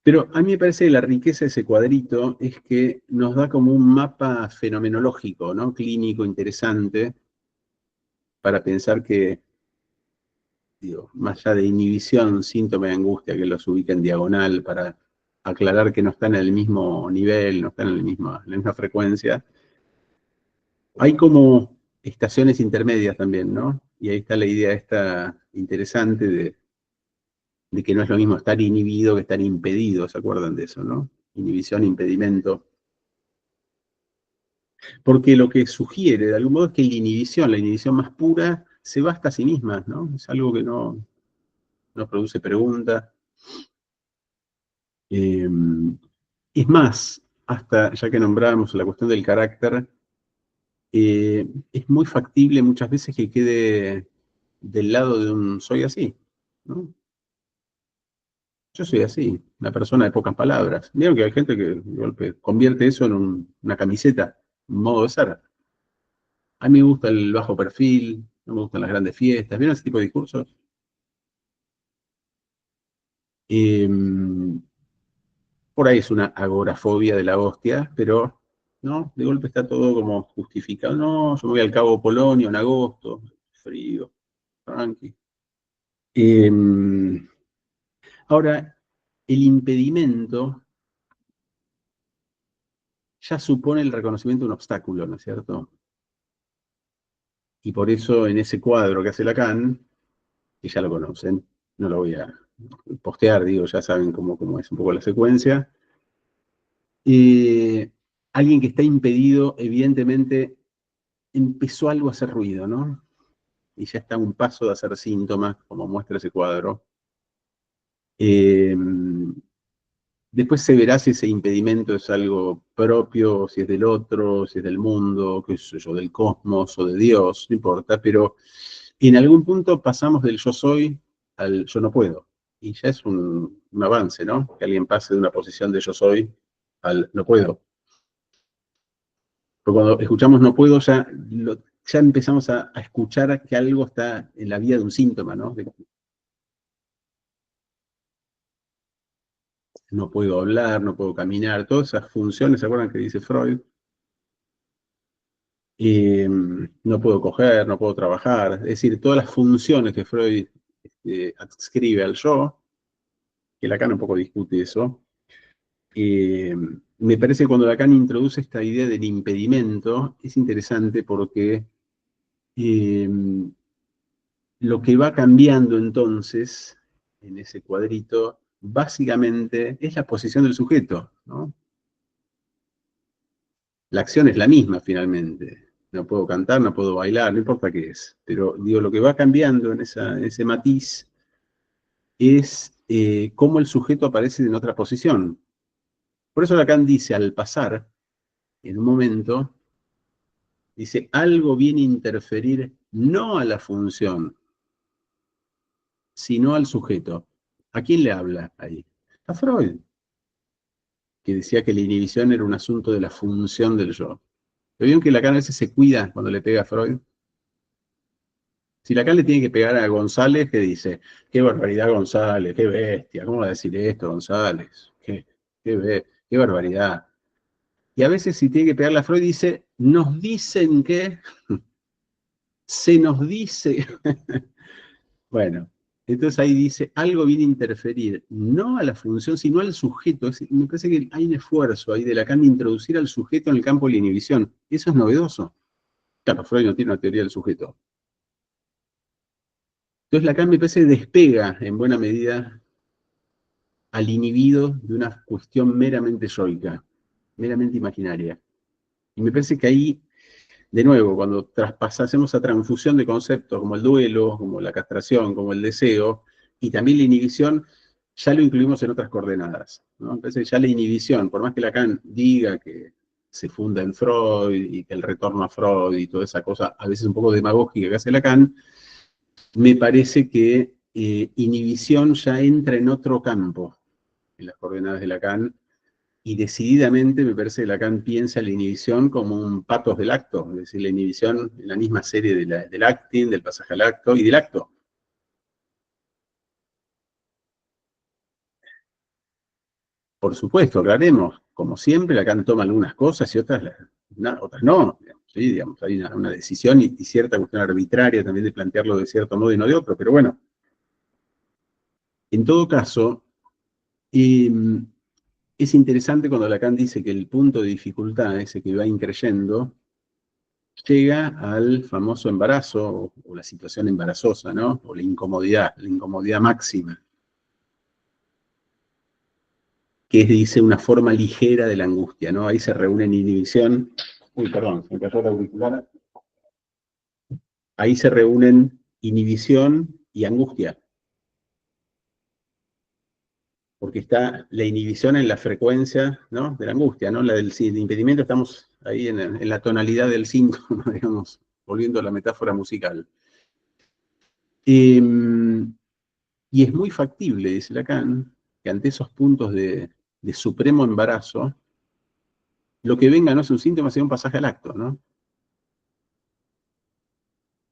Speaker 2: Pero a mí me parece que la riqueza de ese cuadrito es que nos da como un mapa fenomenológico, ¿no? Clínico, interesante, para pensar que, digo, más allá de inhibición, síntoma de angustia, que los ubica en diagonal, para aclarar que no están en el mismo nivel, no están en la misma frecuencia, hay como estaciones intermedias también, ¿no? Y ahí está la idea esta interesante de que no es lo mismo estar inhibido que estar impedido, ¿se acuerdan de eso, no? Inhibición, impedimento. Porque lo que sugiere, de algún modo, es que la inhibición más pura, se va hasta sí misma, ¿no? Es algo que no produce pregunta. Eh, es más, hasta ya que nombramos la cuestión del carácter, es muy factible muchas veces que quede del lado de un soy así, ¿no? Yo soy así, una persona de pocas palabras. Vieron que hay gente que de golpe convierte eso en una camiseta, un modo de ser. A mí me gusta el bajo perfil, no me gustan las grandes fiestas. ¿Vieron ese tipo de discursos? Eh, por ahí es una agorafobia de la hostia, pero no, de golpe está todo como justificado. No, yo me voy al Cabo Polonio en agosto, frío, tranqui. Eh, ahora, el impedimento ya supone el reconocimiento de un obstáculo, ¿no es cierto? Y por eso en ese cuadro que hace Lacan, que ya lo conocen, no lo voy a postear, digo, ya saben cómo es un poco la secuencia. Alguien que está impedido, evidentemente, empezó algo a hacer ruido, ¿no? Y ya está a un paso de hacer síntomas, como muestra ese cuadro. Eh, Después se verá si ese impedimento es algo propio, si es del otro, si es del mundo, qué sé yo, del cosmos o de Dios, no importa, pero en algún punto pasamos del yo soy al yo no puedo. Y ya es un avance, ¿no? Que alguien pase de una posición de yo soy al no puedo. Porque cuando escuchamos no puedo, ya empezamos a escuchar que algo está en la vía de un síntoma, ¿no? No puedo hablar, no puedo caminar, todas esas funciones, ¿se acuerdan que dice Freud? No puedo coger, no puedo trabajar, es decir, todas las funciones que Freud adscribe al yo, que Lacan un poco discute eso. Me parece que cuando Lacan introduce esta idea del impedimento, es interesante porque eh, lo que va cambiando entonces en ese cuadrito, básicamente es la posición del sujeto, ¿no? La acción es la misma finalmente. No puedo cantar, no puedo bailar, no importa qué es. Pero digo, lo que va cambiando en ese matiz es cómo el sujeto aparece en otra posición. Por eso Lacan dice, al pasar, en un momento, dice, algo viene a interferir no a la función, sino al sujeto. ¿A quién le habla ahí? A Freud, que decía que la inhibición era un asunto de la función del yo. ¿Pero vieron que Lacan a veces se cuida cuando le pega a Freud? Si Lacan le tiene que pegar a González, ¿qué dice? Qué barbaridad González, qué bestia, ¿cómo va a decir esto González? Qué barbaridad. Y a veces si tiene que pegarle a Freud dice, nos dicen que, se nos dice. Bueno, entonces ahí dice, algo viene a interferir, no a la función, sino al sujeto. Me parece que hay un esfuerzo ahí de Lacan de introducir al sujeto en el campo de la inhibición. Eso es novedoso. Claro, Freud no tiene una teoría del sujeto. Entonces Lacan me parece que despega en buena medida al inhibido de una cuestión meramente yoica, meramente imaginaria. Y me parece que ahí, de nuevo, cuando hacemos esa transfusión de conceptos como el duelo, como la castración, como el deseo, y también la inhibición, ya lo incluimos en otras coordenadas, ¿no? Entonces ya la inhibición, por más que Lacan diga que se funda en Freud y que el retorno a Freud y toda esa cosa, a veces un poco demagógica que hace Lacan, me parece que inhibición ya entra en otro campo, en las coordenadas de Lacan, y decididamente me parece que Lacan piensa la inhibición como un patos del acto, es decir, la inhibición en la misma serie del acting, del pasaje al acto y del acto. por supuesto, aclaremos, como siempre, Lacan toma algunas cosas y otras no. Digamos, ¿sí? Digamos, hay una decisión y cierta cuestión arbitraria también de plantearlo de cierto modo y no de otro, pero bueno, en todo caso, es interesante cuando Lacan dice que el punto de dificultad, ese que va increyendo, llega al famoso embarazo o la situación embarazosa, ¿no? O la incomodidad máxima, que es, dice, una forma ligera de la angustia, ¿no? Ahí se reúnen inhibición. Uy, perdón, se me cayó el auricular. Ahí se reúnen inhibición y angustia, porque está la inhibición en la frecuencia, ¿no?, de la angustia, ¿no? La del impedimento, estamos ahí en la tonalidad del 5, ¿no? Digamos, volviendo a la metáfora musical. Y es muy factible, dice Lacan, que ante esos puntos de supremo embarazo, lo que venga no es un síntoma, sino un pasaje al acto, ¿no?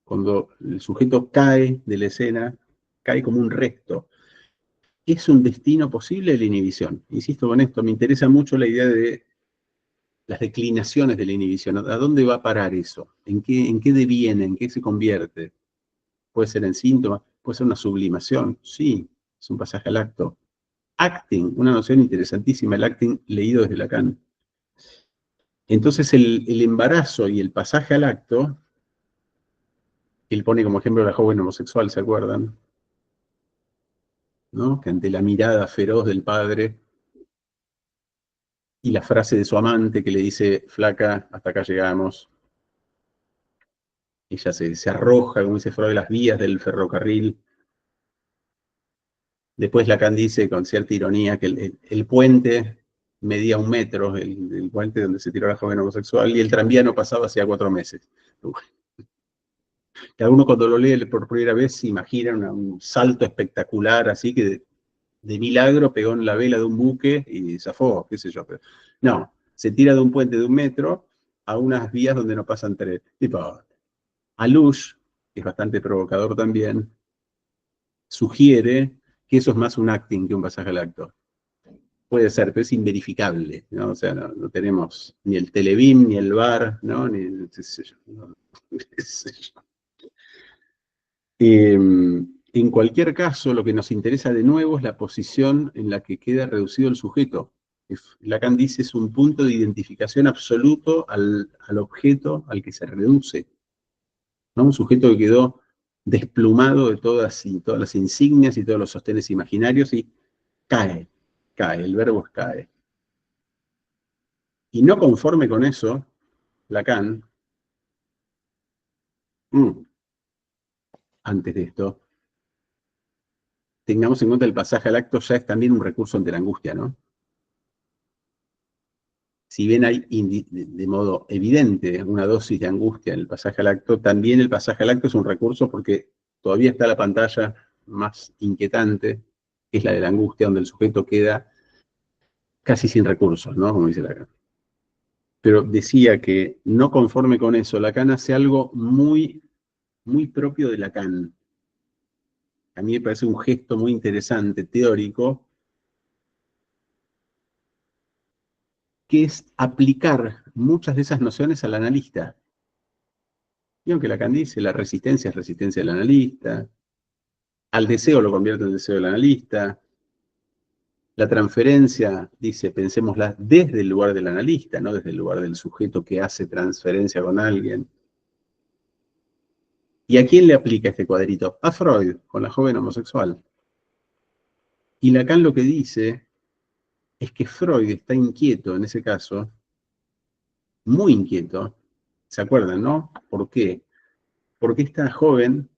Speaker 2: Cuando el sujeto cae de la escena, cae como un resto. ¿Es un destino posible la inhibición? Insisto con esto, me interesa mucho la idea de las declinaciones de la inhibición. ¿A dónde va a parar eso? ¿En qué deviene? ¿En qué se convierte? ¿Puede ser en síntoma? ¿Puede ser una sublimación? Sí, es un pasaje al acto. Acting, una noción interesantísima, el acting leído desde Lacan. Entonces el embarazo y el pasaje al acto, él pone como ejemplo a la joven homosexual, ¿se acuerdan? ¿No? Que ante la mirada feroz del padre y la frase de su amante que le dice, flaca, hasta acá llegamos, ella se arroja, como dice Freud, de las vías del ferrocarril. Después Lacan dice con cierta ironía que el puente medía 1 metro, el puente donde se tiró la joven homosexual, y el tranvía no pasaba hacía 4 meses. Cada uno cuando lo lee por primera vez se imagina un salto espectacular, así que de milagro pegó en la vela de un buque y zafó, qué sé yo. Pero no, se tira de un puente de 1 metro a unas vías donde no pasan trenes. Tipo, Alush, que es bastante provocador también, sugiere que eso es más un acting que un pasaje al acto. Puede ser, pero es inverificable, ¿no? O sea, no tenemos ni el Televín, ni el VAR, ¿no? Ni, qué sé yo, ¿no? Qué sé yo. En cualquier caso, lo que nos interesa de nuevo es la posición en la que queda reducido el sujeto. Lacan dice es un punto de identificación absoluto al objeto al que se reduce, ¿no? Un sujeto que quedó desplumado de todas las insignias y todos los sostenes imaginarios y cae, el verbo es cae. Y no conforme con eso, Lacan, antes de esto, tengamos en cuenta el pasaje al acto ya es también un recurso ante la angustia, ¿no? Si bien hay de modo evidente una dosis de angustia en el pasaje al acto, también el pasaje al acto es un recurso porque todavía está la pantalla más inquietante, que es la de la angustia, donde el sujeto queda casi sin recursos, ¿no? Como dice Lacan. Pero decía que no conforme con eso, Lacan hace algo muy, muy propio de Lacan. A mí me parece un gesto muy interesante, teórico, que es aplicar muchas de esas nociones al analista. Y aunque Lacan dice, la resistencia es resistencia del analista, al deseo lo convierte en deseo del analista, la transferencia, dice, pensémosla desde el lugar del analista, no desde el lugar del sujeto que hace transferencia con alguien. ¿Y a quién le aplica este cuadrito? A Freud, con la joven homosexual. Y Lacan lo que dice es que Freud está inquieto en ese caso, muy inquieto, ¿se acuerdan, no? ¿Por qué? Porque esta joven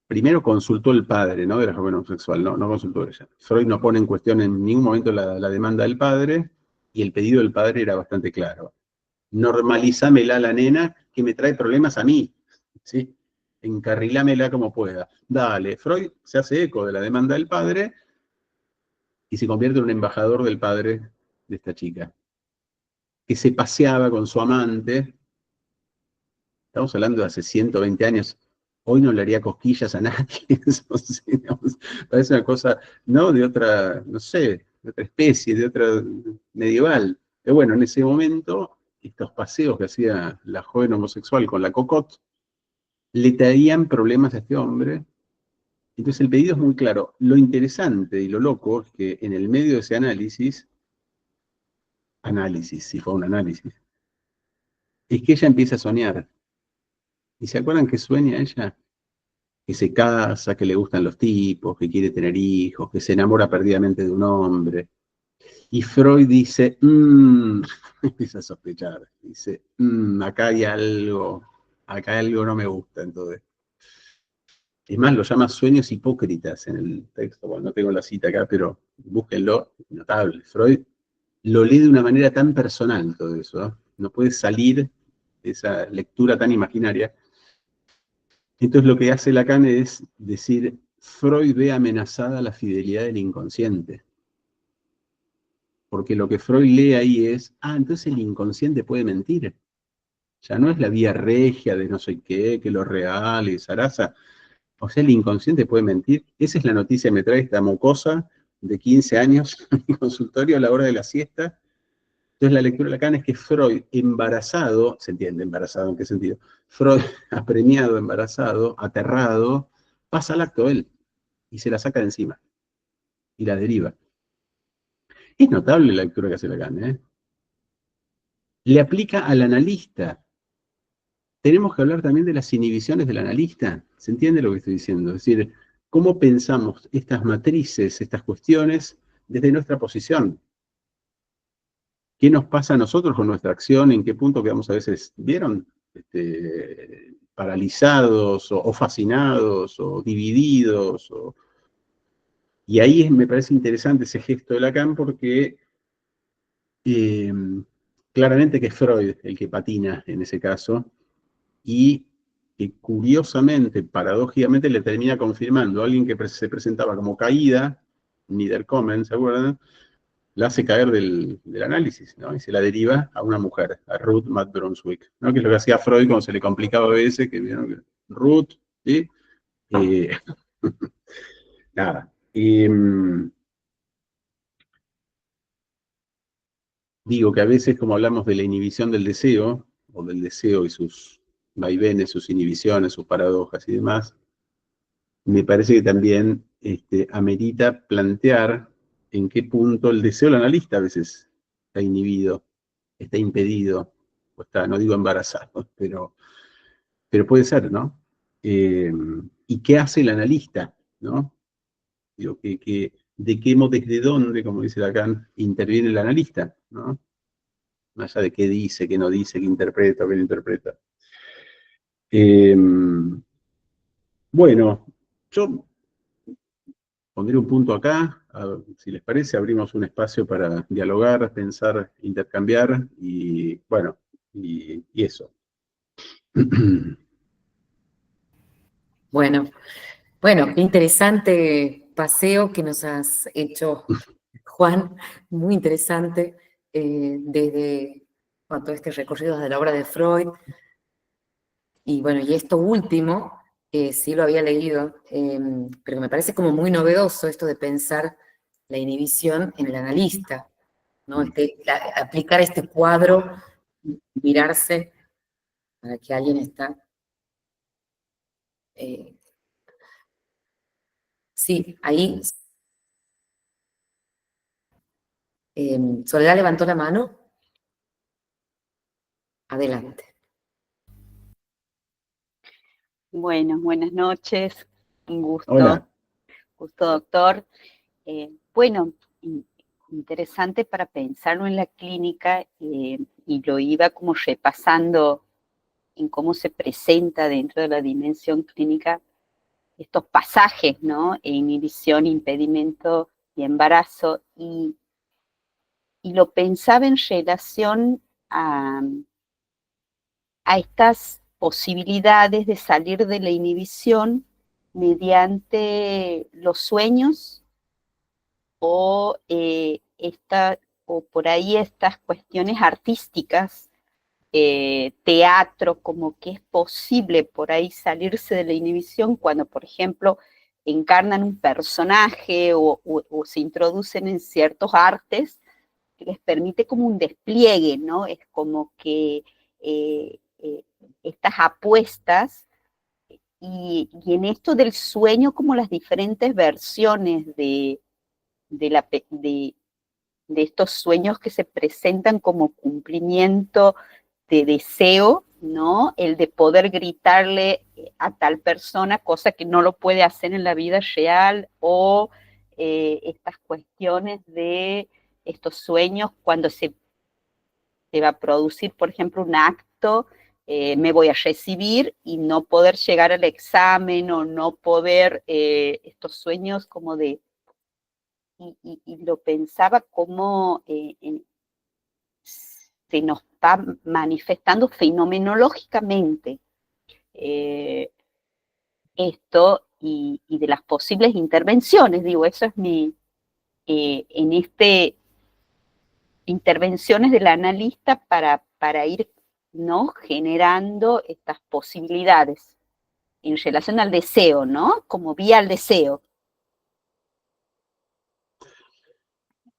Speaker 2: primero consultó el padre, ¿no?, de la joven homosexual, no consultó ella. Freud no pone en cuestión en ningún momento la demanda del padre, y el pedido del padre era bastante claro. Normalízamela la nena, que me trae problemas a mí, ¿sí? Encarrilámela como pueda. Dale, Freud se hace eco de la demanda del padre y se convierte en un embajador del padre de esta chica, que se paseaba con su amante. Estamos hablando de hace 120 años. hoy no le haría cosquillas a nadie. Eso, sí, digamos, parece una cosa, ¿no? De otra, no sé, de otra especie, de otra medieval. Pero bueno, en ese momento, estos paseos que hacía la joven homosexual con la cocotte le traían problemas a este hombre. Entonces el pedido es muy claro. Lo interesante y lo loco es que en el medio de ese análisis, si fue un análisis, es que ella empieza a soñar. ¿Y se acuerdan que sueña ella? Que se casa, que le gustan los tipos, que quiere tener hijos, que se enamora perdidamente de un hombre. Y Freud dice, empieza a sospechar, dice, acá hay algo no me gusta. Entonces, es más, lo llama sueños hipócritas en el texto. Bueno, no tengo la cita acá, pero búsquenlo, notable. Freud lo lee de una manera tan personal todo eso, ¿no? No puede salir de esa lectura tan imaginaria. Entonces lo que hace Lacan es decir, Freud ve amenazada la fidelidad del inconsciente. Porque lo que Freud lee ahí es, entonces el inconsciente puede mentir. Ya no es la vía regia de no sé qué, que lo real y zaraza. O sea, el inconsciente puede mentir. Esa es la noticia que me trae esta mocosa de 15 años en mi consultorio a la hora de la siesta. Entonces la lectura de Lacan es que Freud, embarazado, ¿se entiende embarazado en qué sentido? Freud, apremiado, embarazado, aterrado, pasa al acto él y se la saca de encima y la deriva. Es notable la lectura que hace Lacan, ¿eh? Le aplica al analista. Tenemos que hablar también de las inhibiciones del analista. ¿Se entiende lo que estoy diciendo? Es decir, cómo pensamos estas matrices, estas cuestiones desde nuestra posición. ¿Qué nos pasa a nosotros con nuestra acción? ¿En qué punto quedamos a veces, vieron? Paralizados o fascinados o divididos. Y ahí me parece interesante ese gesto de Lacan porque eh, claramente que es Freud el que patina en ese caso y que curiosamente, paradójicamente, le termina confirmando a alguien que se presentaba como caída, Niederkommen, ¿se acuerdan? La hace caer del análisis, ¿no? Y se la deriva a una mujer, a Ruth Matt Brunswick, ¿no? Que es lo que hacía Freud cuando se le complicaba a veces, que vieron que Ruth, ¿sí? Eh, nada. Digo que a veces, como hablamos de la inhibición del deseo, o del deseo y sus vaivenes, sus inhibiciones, sus paradojas y demás, me parece que también amerita plantear en qué punto el deseo del analista a veces está inhibido, está impedido, o está, no digo embarazado, pero puede ser, ¿no? ¿Y qué hace el analista, ¿no? Digo, de qué modo, desde dónde, como dice Lacan, interviene el analista, ¿no? Más allá de qué dice, qué no dice, qué interpreta o qué no interpreta. Eh, bueno, yo pondré un punto acá, si les parece, abrimos un espacio para dialogar, pensar, intercambiar y bueno, y eso.
Speaker 1: Bueno, bueno, qué interesante paseo que nos has hecho, Juan, muy interesante, desde todo este recorrido de la obra de Freud. Y bueno, y esto último, sí lo había leído, pero me parece como muy novedoso esto de pensar la inhibición en el analista, ¿no? Aplicar este cuadro, mirarse para que alguien está. Sí, ahí Soledad levantó la mano. Adelante.
Speaker 3: Bueno, buenas noches, un
Speaker 2: Hola.
Speaker 3: gusto doctor. Bueno, interesante para pensarlo en la clínica y lo iba como repasando en cómo se presenta dentro de la dimensión clínica estos pasajes, ¿no? Inhibición, impedimento y embarazo, y lo pensaba en relación a estas posibilidades de salir de la inhibición mediante los sueños o, o por ahí estas cuestiones artísticas teatro, como que es posible por ahí salirse de la inhibición cuando, por ejemplo, encarnan un personaje o se introducen en ciertos artes que les permite como un despliegue, ¿no? Es como que estas apuestas y en esto del sueño, como las diferentes versiones de estos sueños que se presentan como cumplimiento de deseo, ¿no? El de poder gritarle a tal persona, cosa que no lo puede hacer en la vida real, o estas cuestiones de estos sueños cuando se va a producir, por ejemplo, un acto, me voy a recibir y no poder llegar al examen o no poder, estos sueños como de, y lo pensaba como se nos va manifestando fenomenológicamente esto y de las posibles intervenciones, digo, eso es en intervenciones del analista para ir, ¿no?, generando estas posibilidades en relación al deseo, ¿no? Como vía al deseo.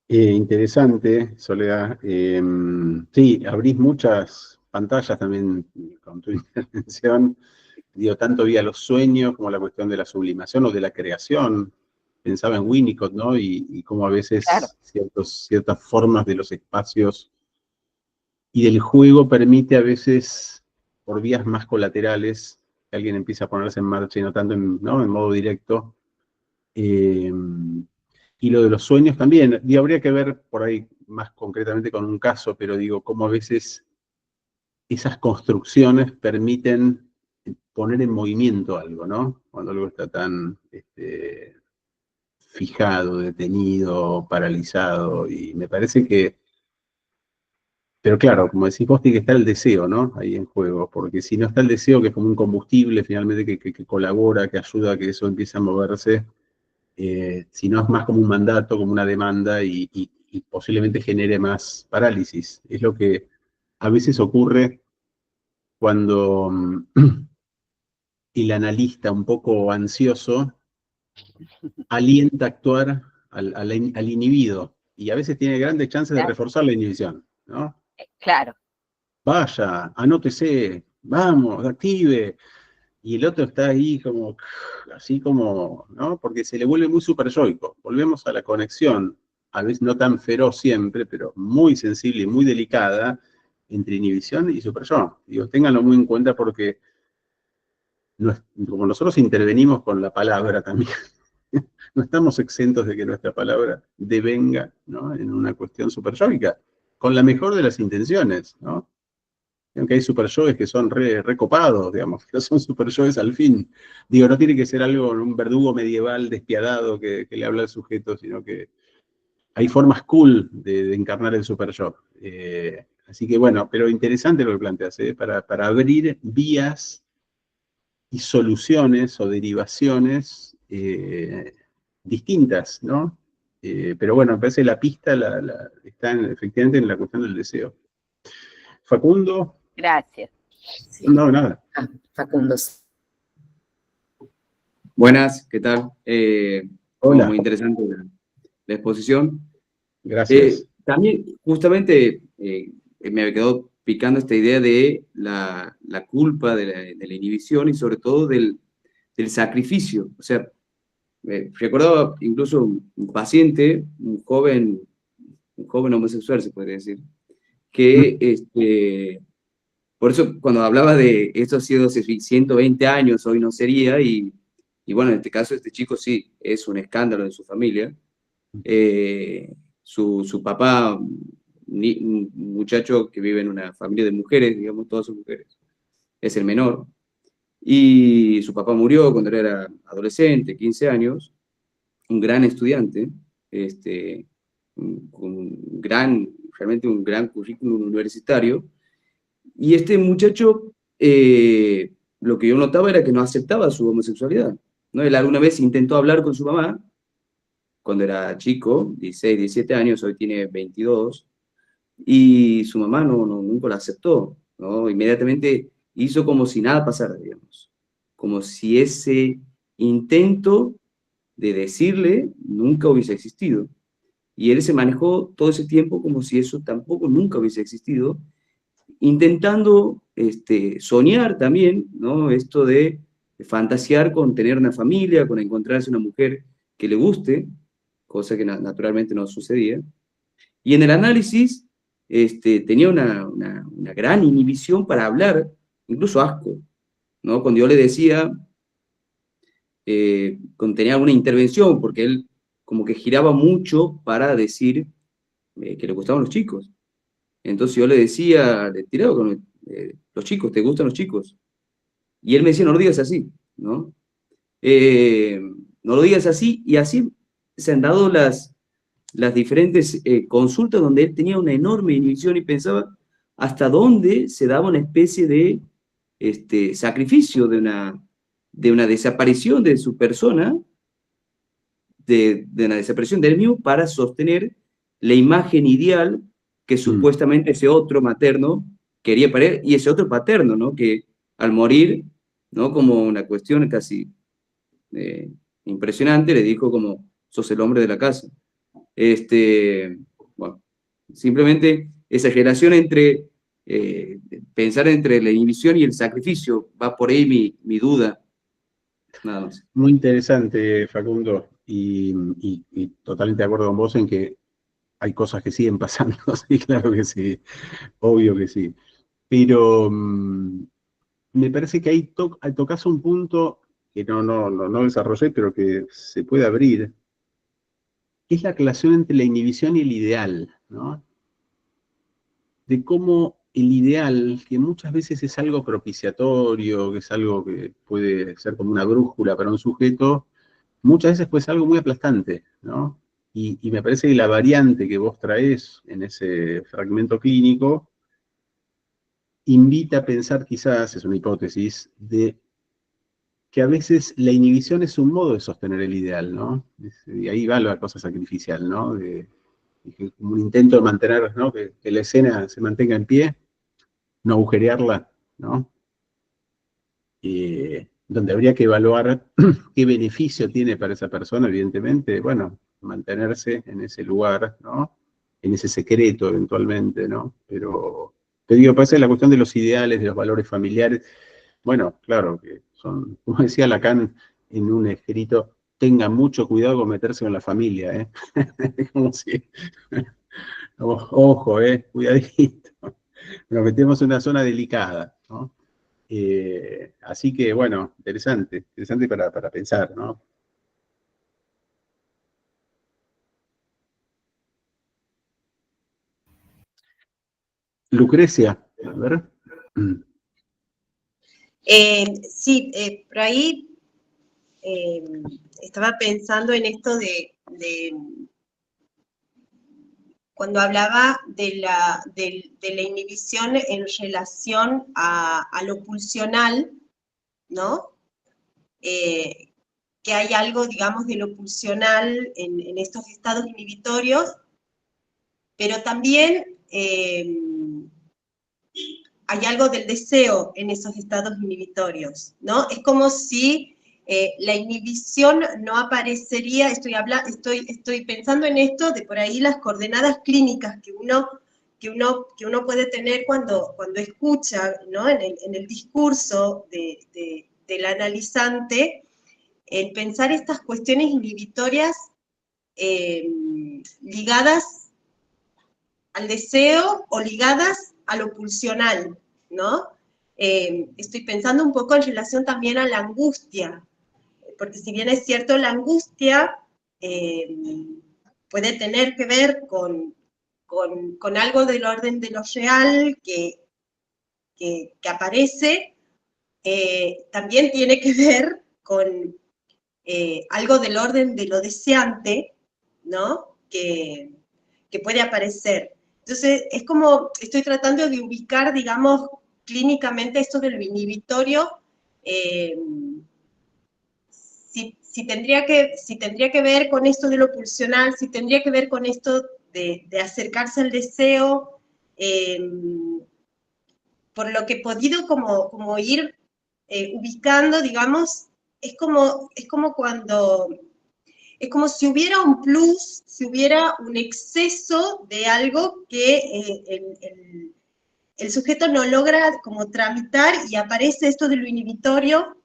Speaker 2: Interesante, Soledad. Sí, abrís muchas pantallas también con tu intervención. Digo, tanto vía los sueños como la cuestión de la sublimación o de la creación. Pensaba en Winnicott, ¿no? Y cómo a veces
Speaker 3: Claro.
Speaker 2: ciertas formas de los espacios y del juego permite a veces, por vías más colaterales, que alguien empiece a ponerse en marcha y no tanto ¿no?, en modo directo. Y lo de los sueños también, y habría que ver por ahí más concretamente con un caso, pero digo, cómo a veces esas construcciones permiten poner en movimiento algo, ¿no? Cuando algo está tan fijado, detenido, paralizado, y me parece que, pero claro, como decís vos, tiene que estar el deseo, ¿no? Ahí en juego, porque si no está el deseo, que es como un combustible finalmente que colabora, que ayuda a que eso empiece a moverse, si no es más como un mandato, como una demanda y posiblemente genere más parálisis. Es lo que a veces ocurre cuando el analista un poco ansioso alienta a actuar al inhibido y a veces tiene grandes chances de
Speaker 3: Claro.
Speaker 2: reforzar la inhibición, ¿no?
Speaker 3: Claro.
Speaker 2: Vaya, anótese, vamos, active. Y el otro está ahí como, así como, ¿no? Porque se le vuelve muy superyoico. Volvemos a la conexión, a veces no tan feroz siempre, pero muy sensible y muy delicada, entre inhibición y superyo. Digo, ténganlo muy en cuenta porque como nosotros intervenimos con la palabra también, no estamos exentos de que nuestra palabra devenga, ¿no?, en una cuestión superyoica, con la mejor de las intenciones, ¿no? Aunque hay superyoes que son recopados, digamos, que son superyoes al fin. Digo, no tiene que ser algo, un verdugo medieval despiadado que le habla al sujeto, sino que hay formas cool de encarnar el superyo. Así que bueno, pero interesante lo que planteas, para abrir vías y soluciones o derivaciones distintas, ¿no? Pero bueno, me parece que la pista está efectivamente en la cuestión del deseo. Facundo.
Speaker 3: Gracias.
Speaker 1: Sí.
Speaker 2: No, nada.
Speaker 1: Facundo.
Speaker 4: Buenas, ¿qué tal?
Speaker 2: Hola.
Speaker 4: Muy interesante la exposición.
Speaker 2: Gracias.
Speaker 4: También, justamente, me quedó picando esta idea de la culpa, de la inhibición y sobre todo del sacrificio. O sea, recordaba incluso un paciente, un joven homosexual, se podría decir, que por eso cuando hablaba de esto ha sido hace 120 años, hoy no sería, y bueno, en este caso este chico sí, es un escándalo en su familia. Su papá, un muchacho que vive en una familia de mujeres, digamos, todas son mujeres, es el menor, y su papá murió cuando él era adolescente, 15 años, un gran estudiante, realmente un gran currículum universitario, y este muchacho, lo que yo notaba era que no aceptaba su homosexualidad, ¿no? Él alguna vez intentó hablar con su mamá, cuando era chico, 16, 17 años, hoy tiene 22, y su mamá nunca la aceptó. ¿no? Inmediatamente hizo como si nada pasara, digamos, como si ese intento de decirle nunca hubiese existido. Y él se manejó todo ese tiempo como si eso tampoco nunca hubiese existido, intentando soñar también, ¿no? Esto de fantasear con tener una familia, con encontrarse una mujer que le guste, cosa que naturalmente no sucedía. Y en el análisis tenía una gran inhibición para hablar, incluso asco, ¿no? Cuando yo le decía, cuando tenía alguna intervención, porque él como que giraba mucho para decir que le gustaban los chicos. Entonces yo le decía, le tiraba con los chicos, ¿te gustan los chicos? Y él me decía, no lo digas así, ¿no? No lo digas así, y así se han dado las diferentes consultas donde él tenía una enorme inhibición y pensaba hasta dónde se daba una especie de sacrificio de una desaparición de su persona, de una desaparición del mismo para sostener la imagen ideal que supuestamente ese otro materno quería para él, y ese otro paterno, ¿no? Que al morir, ¿no? Como una cuestión casi impresionante, le dijo como, sos el hombre de la casa. Bueno, simplemente esa relación entre, pensar entre la inhibición y el sacrificio, va por ahí mi duda, nada más.
Speaker 2: Muy interesante, Facundo, y totalmente de acuerdo con vos en que hay cosas que siguen pasando, sí, claro que sí, obvio que sí. Pero me parece que ahí tocas un punto que no desarrollé, pero que se puede abrir, que es la relación entre la inhibición y el ideal, ¿no? De cómo el ideal, que muchas veces es algo propiciatorio, que es algo que puede ser como una brújula para un sujeto, muchas veces puede ser algo muy aplastante, ¿no? Y me parece que la variante que vos traés en ese fragmento clínico invita a pensar, quizás, es una hipótesis, de que a veces la inhibición es un modo de sostener el ideal, ¿no? Y ahí va la cosa sacrificial, ¿no? Como un intento de mantener, ¿no? Que la escena se mantenga en pie, no agujerearla, ¿no? Donde habría que evaluar qué beneficio tiene para esa persona, evidentemente, bueno, mantenerse en ese lugar, ¿no? En ese secreto eventualmente, ¿no? Pero te digo, pasa la cuestión de los ideales, de los valores familiares. Bueno, claro, que son, como decía Lacan en un escrito, tengan mucho cuidado con meterse con la familia, ¿eh? Como si, ojo, cuidadito, nos metemos en una zona delicada, ¿no? Así que, bueno, interesante para pensar, ¿no? Lucrecia, a ver.
Speaker 5: Sí, por ahí estaba pensando en esto de cuando hablaba de la inhibición en relación a lo pulsional, ¿no? Que hay algo, digamos, de lo pulsional en estos estados inhibitorios, pero también hay algo del deseo en esos estados inhibitorios, ¿no? Es como si la inhibición no aparecería, estoy pensando en esto, de por ahí las coordenadas clínicas que uno puede tener cuando escucha, ¿no? En el discurso del analizante, el pensar estas cuestiones inhibitorias ligadas al deseo o ligadas a lo pulsional, ¿no? Estoy pensando un poco en relación también a la angustia, porque si bien es cierto, la angustia puede tener que ver con algo del orden de lo real que aparece, también tiene que ver con algo del orden de lo deseante, ¿no? Que puede aparecer. Entonces, es como, estoy tratando de ubicar, digamos, clínicamente esto de lo inhibitorio, si tendría que ver con esto de lo pulsional, si tendría que ver con esto de acercarse al deseo, por lo que he podido como ir ubicando, digamos, es como cuando, es como si hubiera un plus, si hubiera un exceso de algo que el sujeto no logra como tramitar y aparece esto de lo inhibitorio,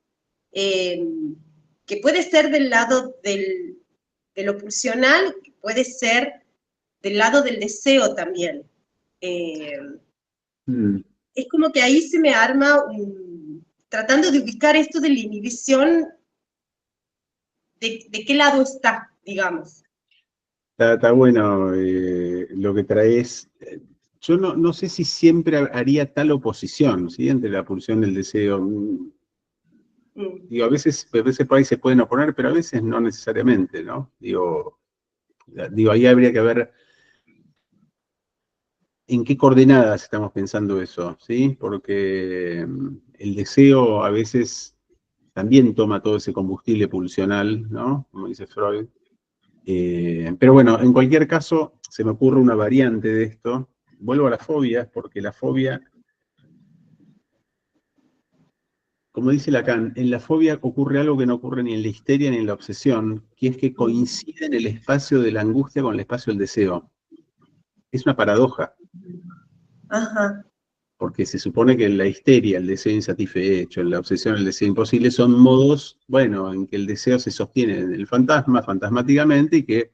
Speaker 5: que puede ser del lado de lo pulsional, que puede ser del lado del deseo también. Es como que ahí se me arma tratando de ubicar esto de la inhibición, de qué lado está, digamos.
Speaker 2: Está bueno lo que traes. Yo no sé si siempre haría tal oposición, ¿sí? Entre la pulsión y el deseo. Digo, a veces por ahí se pueden oponer, pero a veces no necesariamente, ¿no? Digo, ahí habría que ver en qué coordenadas estamos pensando eso, ¿sí? Porque el deseo a veces también toma todo ese combustible pulsional, ¿no? Como dice Freud. Pero bueno, en cualquier caso, se me ocurre una variante de esto. Vuelvo a las fobias, porque la fobia, como dice Lacan, en la fobia ocurre algo que no ocurre ni en la histeria ni en la obsesión, que es que coincide en el espacio de la angustia con el espacio del deseo. Es una paradoja.
Speaker 5: Ajá.
Speaker 2: Porque se supone que en la histeria, el deseo insatisfecho, en la obsesión, el deseo imposible, son modos, bueno, en que el deseo se sostiene en el fantasma, fantasmáticamente, y que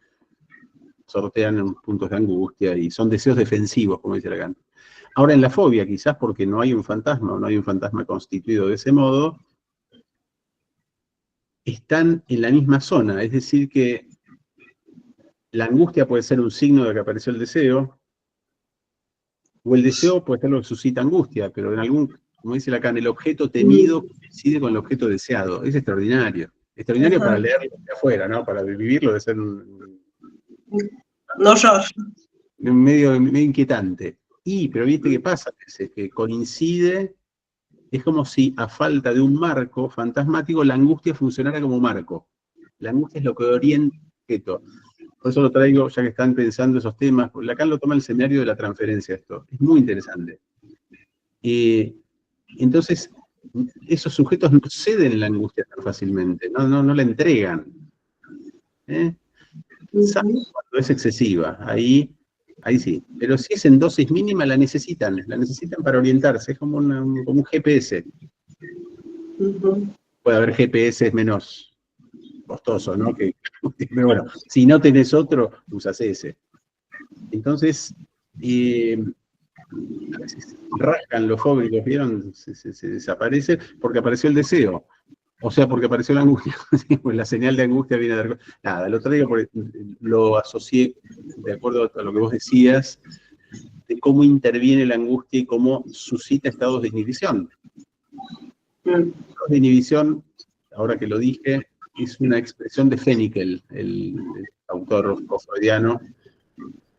Speaker 2: sortean en puntos de angustia, y son deseos defensivos, como dice Lacan. Ahora, en la fobia, quizás porque no hay un fantasma, o no hay un fantasma constituido de ese modo, están en la misma zona, es decir que la angustia puede ser un signo de que apareció el deseo, o el deseo puede ser lo que suscita angustia, pero en algún, como dice Lacan, el objeto temido coincide con el objeto deseado. Es extraordinario. Extraordinario para leerlo de afuera, ¿no? Para vivirlo de ser
Speaker 5: No yo.
Speaker 2: medio inquietante. Pero viste qué pasa, que coincide, es como si a falta de un marco fantasmático, la angustia funcionara como marco. La angustia es lo que orienta el objeto. Por eso lo traigo, ya que están pensando esos temas. Lacan lo toma el seminario de la transferencia, esto. Es muy interesante. Entonces, esos sujetos no ceden la angustia tan fácilmente, no la entregan. Salvo cuando es excesiva, ahí sí. Pero si es en dosis mínima, la necesitan para orientarse, es como un GPS. Puede haber GPS menos costoso, ¿no? Pero bueno, si no tenés otro, usas ese. Entonces, a veces rascan los fóbicos, ¿vieron? Se desaparece porque apareció el deseo. O sea, porque apareció la angustia. Pues la señal de angustia viene de... Nada, lo traigo porque lo asocié de acuerdo a lo que vos decías, de cómo interviene la angustia y cómo suscita estados de inhibición. Estados de inhibición, ahora que lo dije, es una expresión de Fennikel, el autor freudiano,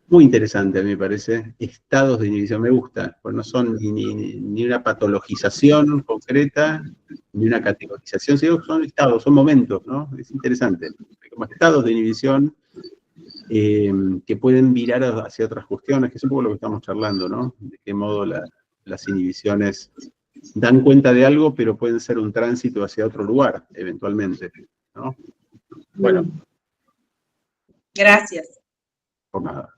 Speaker 2: muy interesante a mí me parece. Estados de inhibición, me gusta, pues no son ni una patologización concreta, ni una categorización, sino son estados, son momentos, ¿no? Es interesante. Como estados de inhibición que pueden virar hacia otras cuestiones, que es un poco lo que estamos charlando, ¿no? De qué modo las inhibiciones dan cuenta de algo, pero pueden ser un tránsito hacia otro lugar, eventualmente, ¿no? Bueno.
Speaker 5: Gracias.
Speaker 2: Por nada.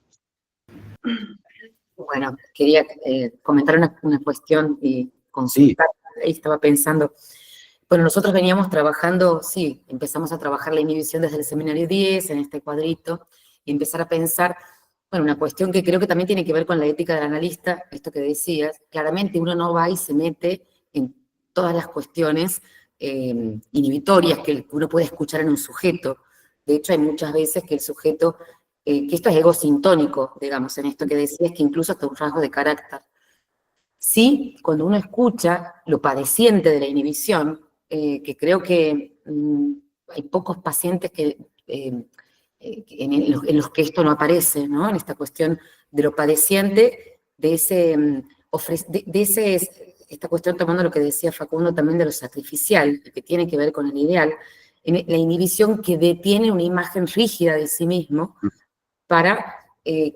Speaker 1: Bueno, quería comentar una cuestión y consultar. Sí. Ahí estaba pensando. Bueno, nosotros veníamos trabajando, sí, empezamos a trabajar la inhibición desde el seminario 10, en este cuadrito, y empezar a pensar, bueno, una cuestión que creo que también tiene que ver con la ética del analista, esto que decías, claramente uno no va y se mete en todas las cuestiones inhibitorias que uno puede escuchar en un sujeto. De hecho, hay muchas veces que el sujeto, que esto es egosintónico, digamos, en esto que decías, que incluso hasta un rasgo de carácter. Sí, cuando uno escucha lo padeciente de la inhibición, que creo que hay pocos pacientes que, en los que esto no aparece, ¿no? En esta cuestión de lo padeciente, esta cuestión tomando lo que decía Facundo también de lo sacrificial, que tiene que ver con el ideal, la inhibición que detiene una imagen rígida de sí mismo para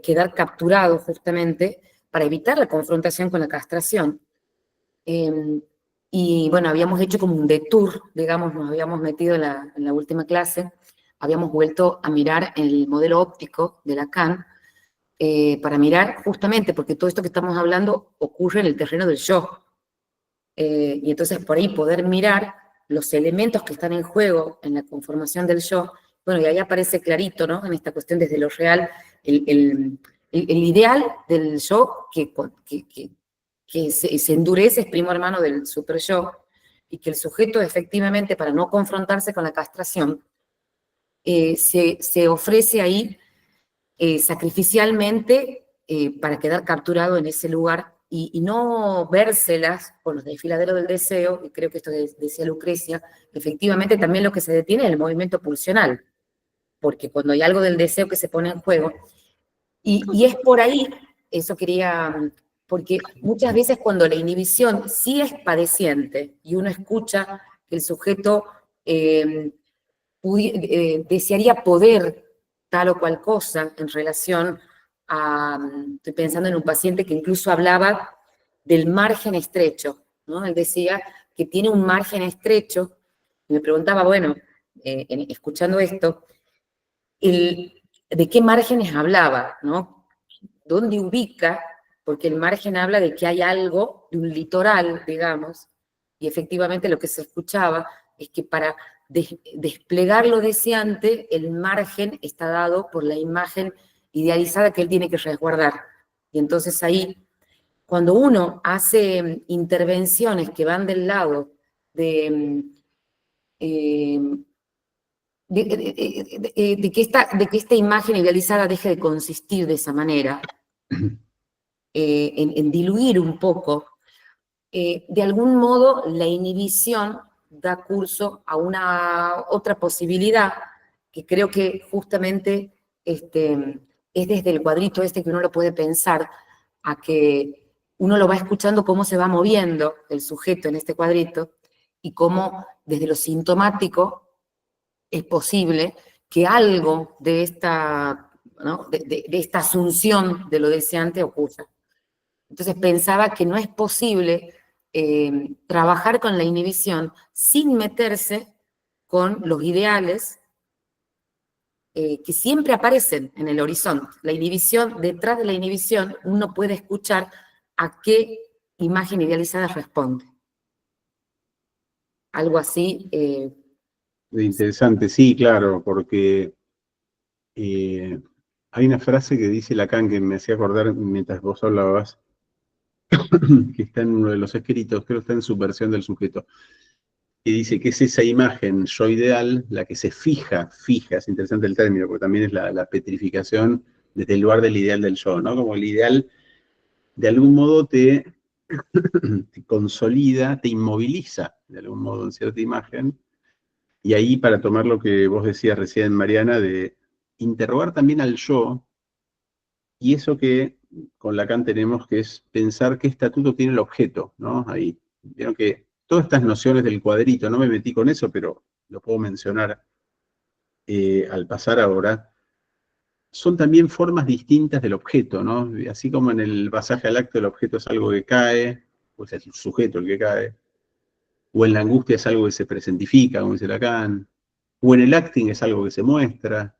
Speaker 1: quedar capturado justamente, para evitar la confrontación con la castración. Y bueno, habíamos hecho como un detour, digamos, nos habíamos metido en la última clase, habíamos vuelto a mirar el modelo óptico de Lacan, para mirar justamente, porque todo esto que estamos hablando ocurre en el terreno del yo. Y entonces por ahí poder mirar los elementos que están en juego en la conformación del yo, bueno, y ahí aparece clarito, ¿no? En esta cuestión desde lo real, el ideal del yo que se endurece, es primo hermano del super yo, y que el sujeto efectivamente, para no confrontarse con la castración, se ofrece ahí sacrificialmente para quedar capturado en ese lugar y no vérselas por los desfiladeros del deseo, y creo que esto decía Lucrecia, efectivamente también lo que se detiene es el movimiento pulsional, porque cuando hay algo del deseo que se pone en juego, y es por ahí, eso quería, porque muchas veces cuando la inhibición sí es padeciente y uno escucha que el sujeto desearía poder tal o cual cosa en relación a, estoy pensando en un paciente que incluso hablaba del margen estrecho, ¿no? Él decía que tiene un margen estrecho, y me preguntaba, bueno, escuchando esto, ¿de qué márgenes hablaba, no? ¿Dónde ubica? Porque el margen habla de que hay algo, de un litoral, digamos, y efectivamente lo que se escuchaba es que para desplegar lo deseante, el margen está dado por la imagen idealizada que él tiene que resguardar. Y entonces ahí, cuando uno hace intervenciones que van del lado de, de que esta imagen idealizada deje de consistir de esa manera, en diluir un poco, de algún modo la inhibición da curso a una otra posibilidad que creo que justamente es desde el cuadrito este que uno lo puede pensar, a que uno lo va escuchando cómo se va moviendo el sujeto en este cuadrito y cómo desde lo sintomático es posible que algo de esta, ¿no? de esta asunción de lo deseante ocurra. Entonces pensaba que no es posible trabajar con la inhibición sin meterse con los ideales que siempre aparecen en el horizonte. La inhibición, detrás de la inhibición, uno puede escuchar a qué imagen idealizada responde. Algo así.
Speaker 2: Interesante, sí, claro, porque hay una frase que dice Lacan que me hacía acordar mientras vos hablabas, que está en uno de los escritos, creo que está en su versión del sujeto, que dice que es esa imagen yo ideal la que se fija, es interesante el término, porque también es la petrificación desde el lugar del ideal del yo, ¿no? Como el ideal de algún modo te consolida, te inmoviliza de algún modo en cierta imagen, y ahí para tomar lo que vos decías recién, Mariana, de interrogar también al yo, y eso que con Lacan tenemos que es pensar qué estatuto tiene el objeto, ¿no? Ahí. Vieron que todas estas nociones del cuadrito, no me metí con eso, pero lo puedo mencionar al pasar ahora, son también formas distintas del objeto, ¿no? Así como en el pasaje al acto el objeto es algo que cae, pues es el sujeto el que cae, o en la angustia es algo que se presentifica, como dice Lacan, o en el acting es algo que se muestra.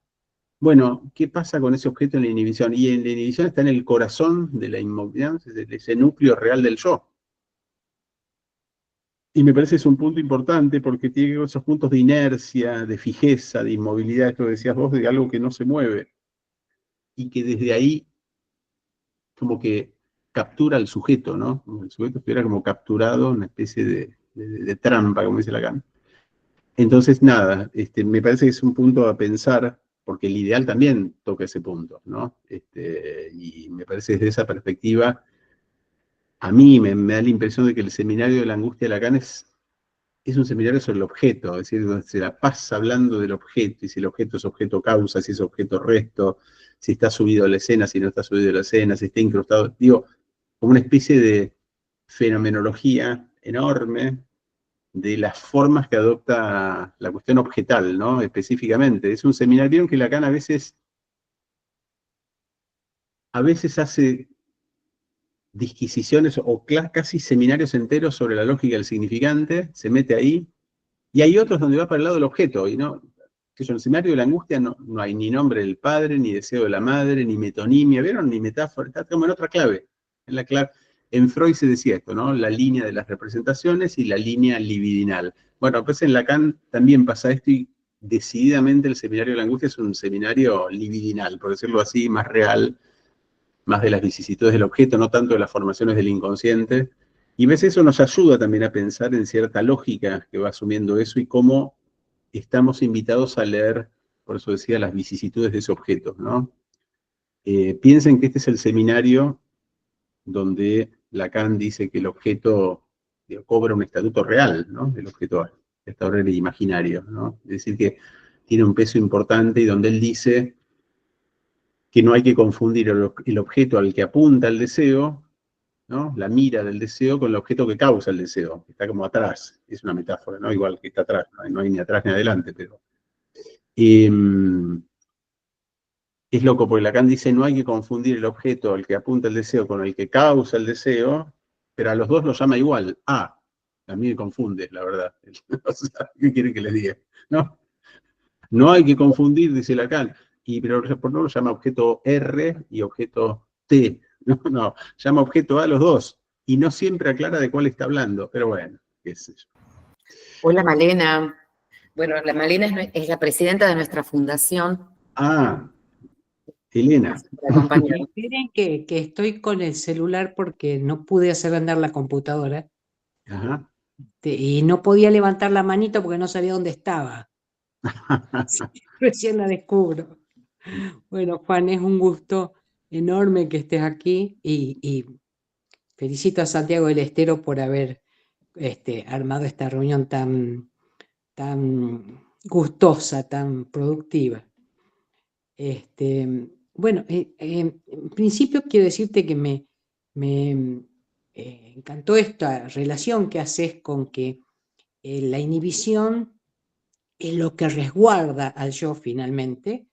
Speaker 2: Bueno, ¿qué pasa con ese objeto en la inhibición? Y en la inhibición está en el corazón de la inmovilidad, ese núcleo real del yo. Y me parece que es un punto importante porque tiene esos puntos de inercia, de fijeza, de inmovilidad, esto que decías vos, de algo que no se mueve. Y que desde ahí como que captura al sujeto, ¿no? Como el sujeto estuviera como capturado en una especie de trampa, como dice Lacan. Entonces, nada, me parece que es un punto a pensar, porque el ideal también toca ese punto, ¿no? Y me parece que desde esa perspectiva, a mí me da la impresión de que el seminario de la angustia de Lacan es un seminario sobre el objeto, es decir, donde se la pasa hablando del objeto, y si el objeto es objeto causa, si es objeto resto, si está subido a la escena, si no está subido a la escena, si está incrustado, digo, como una especie de fenomenología enorme de las formas que adopta la cuestión objetal, ¿no? Específicamente. Es un seminario, vieron que Lacan a veces hace disquisiciones o casi seminarios enteros sobre la lógica del significante, se mete ahí, y hay otros donde va para el lado del objeto, y no, que en el seminario de la angustia no hay ni nombre del padre, ni deseo de la madre, ni metonimia, ¿vieron? Ni metáfora, está como en otra clave. En Freud se decía esto, ¿no? La línea de las representaciones y la línea libidinal. Bueno, pues en Lacan también pasa esto y decididamente el seminario de la angustia es un seminario libidinal, por decirlo así, más real, más de las vicisitudes del objeto, no tanto de las formaciones del inconsciente. Y a veces eso nos ayuda también a pensar en cierta lógica que va asumiendo eso y cómo estamos invitados a leer, por eso decía, las vicisitudes de ese objeto, ¿no? Piensen que este es el seminario donde Lacan dice que el objeto cobra un estatuto real, ¿no? El objeto restaurable imaginario, ¿no? Es decir, que tiene un peso importante y donde él dice que no hay que confundir el objeto al que apunta el deseo, ¿no? La mira del deseo con el objeto que causa el deseo, que está como atrás, es una metáfora, ¿no? Igual que está atrás, no hay ni atrás ni adelante, pero... es loco, porque Lacan dice no hay que confundir el objeto al que apunta el deseo con el que causa el deseo, pero a los dos los llama igual. A mí me confunde, la verdad. O sea, ¿qué quieren que les diga? No hay que confundir, dice Lacan, pero por no lo llama objeto R y objeto T. No, llama objeto A a los dos. Y no siempre aclara de cuál está hablando, pero bueno, qué sé yo.
Speaker 1: Hola Malena. Bueno, la Malena es la presidenta de nuestra fundación.
Speaker 2: Elena.
Speaker 6: Esperen que estoy con el celular porque no pude hacer andar la computadora.
Speaker 2: Ajá.
Speaker 6: Y no podía levantar la manito porque no sabía dónde estaba. Recién la descubro. Bueno, Juan, es un gusto enorme que estés aquí y felicito a Santiago del Estero por haber armado esta reunión tan gustosa, tan productiva. Bueno, en principio quiero decirte que me encantó esta relación que haces con que la inhibición es lo que resguarda al yo finalmente,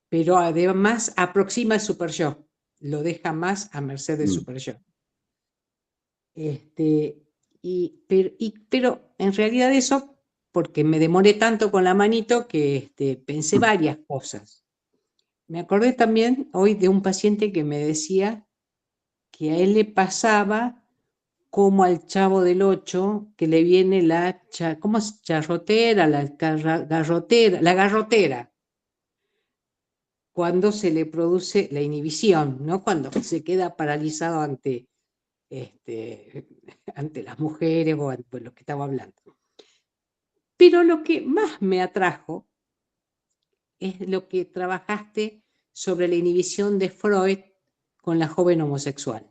Speaker 6: pero además aproxima al super yo, lo deja más a merced del super yo. Pero en realidad eso, porque me demoré tanto con la manito que pensé varias cosas. Me acordé también hoy de un paciente que me decía que a él le pasaba como al Chavo del 8, que le viene ¿cómo es? Charrotera, la garrotera, cuando se le produce la inhibición, ¿no? Cuando se queda paralizado ante las mujeres o ante lo que estaba hablando. Pero lo que más me atrajo es lo que trabajaste sobre la inhibición de Freud con la joven homosexual.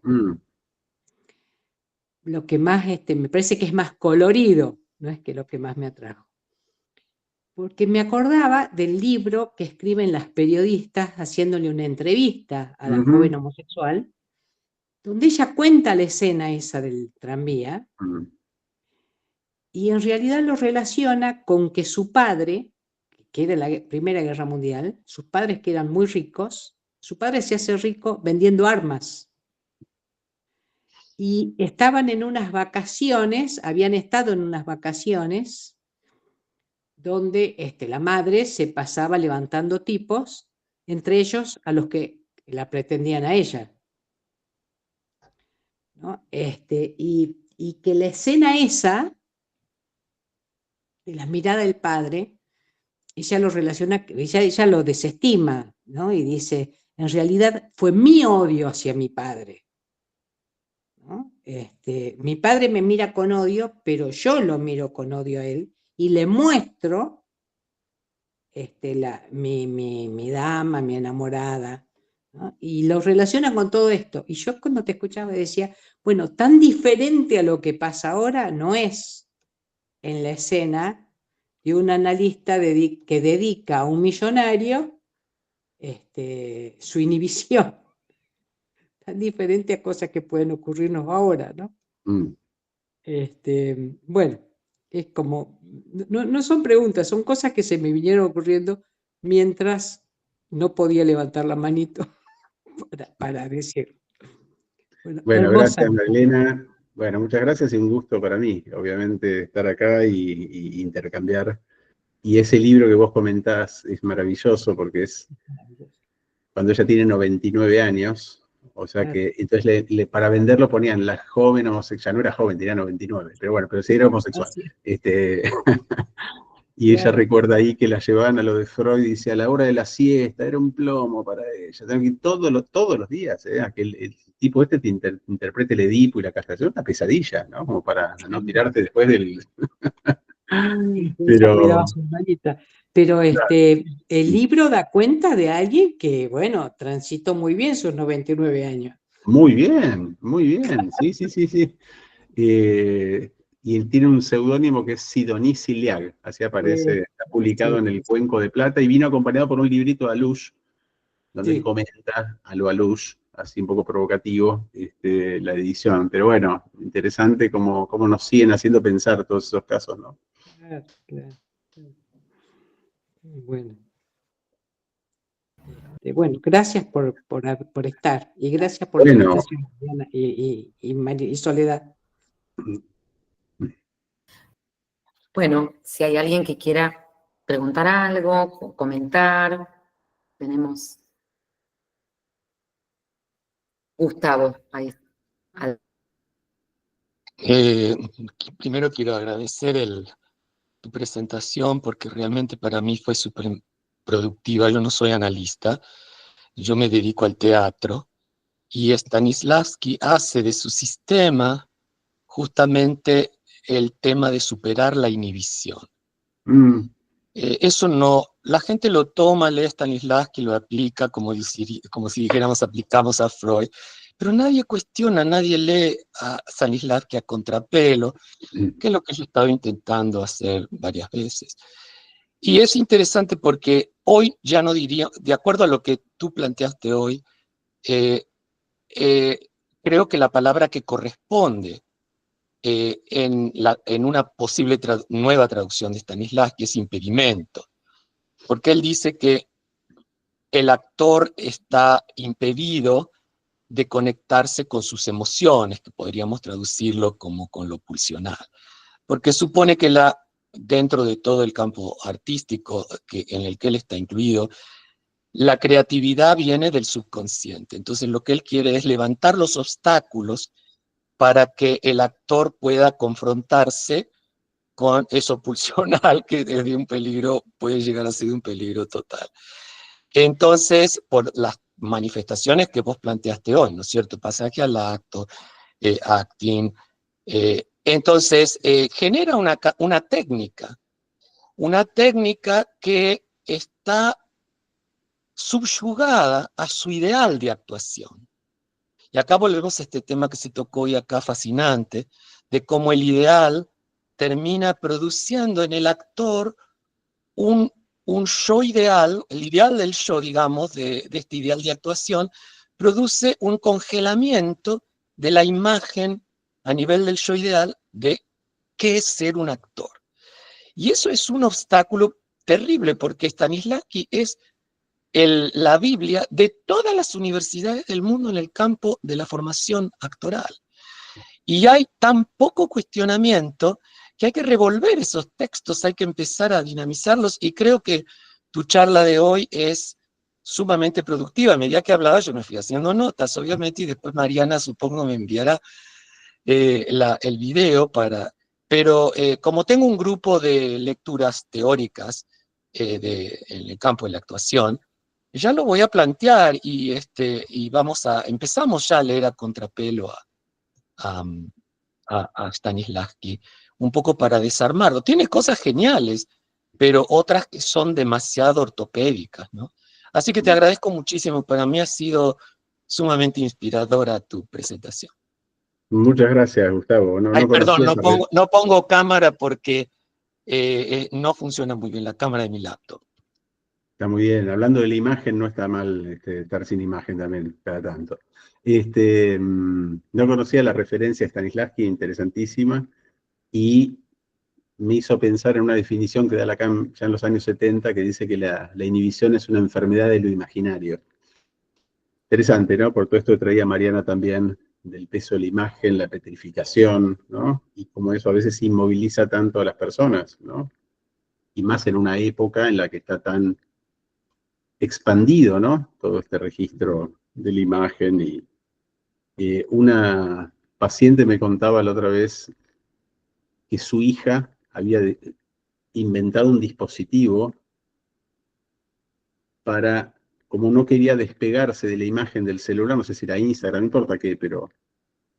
Speaker 6: Lo que más, me parece que es más colorido, no es que lo que más me atrajo. Porque me acordaba del libro que escriben las periodistas haciéndole una entrevista a la joven homosexual, donde ella cuenta la escena esa del tranvía, y en realidad lo relaciona con que su padre, que era la Primera Guerra Mundial, sus padres que eran muy ricos, su padre se hace rico vendiendo armas. Y estaban en unas vacaciones, habían estado en unas vacaciones, donde la madre se pasaba levantando tipos, entre ellos a los que la pretendían a ella, ¿no? Y que la escena esa, de la mirada del padre, ella lo relaciona, ella lo desestima, ¿no? Y dice, en realidad fue mi odio hacia mi padre, ¿no? Mi padre me mira con odio, pero yo lo miro con odio a él y le muestro mi dama, mi enamorada, ¿no? Y lo relaciona con todo esto. Y yo cuando te escuchaba decía, bueno, tan diferente a lo que pasa ahora no es en la escena de un analista que dedica a un millonario su inhibición. Tan diferente a cosas que pueden ocurrirnos ahora, ¿no? Bueno, es como, no son preguntas, son cosas que se me vinieron ocurriendo mientras no podía levantar la manito para decir.
Speaker 2: Bueno,
Speaker 6: hermosa.
Speaker 2: gracias, Magdalena. Bueno, muchas gracias y un gusto para mí, obviamente, estar acá y intercambiar. Y ese libro que vos comentás es maravilloso porque es cuando ella tiene 99 años, o sea que, entonces para venderlo ponían la joven homosexual, ya no era joven, tenía 99, pero bueno, pero sí era homosexual.
Speaker 6: Así es.
Speaker 2: Y ella
Speaker 6: Claro.
Speaker 2: recuerda ahí que la llevaban a lo de Freud y dice, a la hora de la siesta, era un plomo para ella, tenía que ir todos los días, a que el tipo este te interprete el Edipo y la castración, una pesadilla, ¿no? Como para no tirarte después del...
Speaker 6: Ella cuidaba
Speaker 2: Pero,
Speaker 6: a su hermanita. Pero el libro da cuenta de alguien que, bueno, transitó muy bien sus 99 años.
Speaker 2: muy bien, sí, sí, sí, sí. Y él tiene un seudónimo que es Sidoní Siliag, así aparece, está publicado
Speaker 6: Sí,
Speaker 2: en el Cuenco de Plata y vino acompañado por un librito de Alush, donde él
Speaker 6: sí.
Speaker 2: comenta a lo Alush, así un poco provocativo, la edición. Pero bueno, interesante cómo nos siguen haciendo pensar todos esos casos, ¿no?
Speaker 6: Claro, claro. Bueno. Bueno, gracias por estar y gracias por la
Speaker 2: Bueno,
Speaker 6: invitación, Mariana y Soledad.
Speaker 1: Bueno, si hay alguien que quiera preguntar algo o comentar, tenemos Gustavo ahí.
Speaker 7: Primero quiero agradecer tu presentación porque realmente para mí fue súper productiva. Yo no soy analista, yo me dedico al teatro y Stanislavski hace de su sistema justamente el tema de superar la inhibición. Eso no, la gente lo toma, lee Stanislavski, lo aplica como si dijéramos aplicamos a Freud, pero nadie cuestiona, nadie lee a Stanislavski a contrapelo, que es lo que yo he estado intentando hacer varias veces. Y es interesante porque hoy ya no diría, de acuerdo a lo que tú planteaste hoy, creo que la palabra que corresponde en una posible nueva traducción de Stanislavski es impedimento, porque él dice que el actor está impedido de conectarse con sus emociones, que podríamos traducirlo como con lo pulsional, porque supone que dentro de todo el campo artístico en el que él está incluido, la creatividad viene del subconsciente. Entonces lo que él quiere es levantar los obstáculos para que el actor pueda confrontarse con eso pulsional que desde un peligro puede llegar a ser un peligro total. Entonces, por las manifestaciones que vos planteaste hoy, ¿no es cierto? Pasaje al acto, acting. Entonces, genera una técnica que está subyugada a su ideal de actuación. Y acá volvemos a este tema que se tocó hoy acá, fascinante, de cómo el ideal termina produciendo en el actor un show ideal, el ideal del show, digamos, de este ideal de actuación, produce un congelamiento de la imagen a nivel del show ideal de qué es ser un actor. Y eso es un obstáculo terrible, porque Stanislavski es la Biblia de todas las universidades del mundo en el campo de la formación actoral. Y hay tan poco cuestionamiento que hay que revolver esos textos, hay que empezar a dinamizarlos, y creo que tu charla de hoy es sumamente productiva. A medida que hablaba yo me fui haciendo notas, obviamente, y después Mariana supongo me enviará el video pero como tengo un grupo de lecturas teóricas en el campo de la actuación, ya lo voy a plantear y empezamos ya a leer a contrapelo a Stanislavski, un poco para desarmarlo. Tiene cosas geniales, pero otras que son demasiado ortopédicas, ¿no? Así que te agradezco muchísimo, para mí ha sido sumamente inspiradora tu presentación.
Speaker 2: Muchas gracias, Gustavo.
Speaker 7: Ay,
Speaker 2: No
Speaker 7: perdón,
Speaker 2: conocía
Speaker 7: no pongo cámara porque no funciona muy bien la cámara de mi laptop.
Speaker 2: Está muy bien. Hablando de la imagen, no está mal estar sin imagen también, cada tanto. No conocía la referencia a Stanislavski, interesantísima, y me hizo pensar en una definición que da Lacan ya en los años 70, que dice que la inhibición es una enfermedad de lo imaginario. Interesante, ¿no? Por todo esto que traía Mariana también del peso de la imagen, la petrificación, ¿no? Y cómo eso a veces inmoviliza tanto a las personas, ¿no? Y más en una época en la que está tan expandido, ¿no? Todo este registro de la imagen. Y una paciente me contaba la otra vez que su hija había inventado un dispositivo para, como no quería despegarse de la imagen del celular, no sé si era Instagram, no importa qué, pero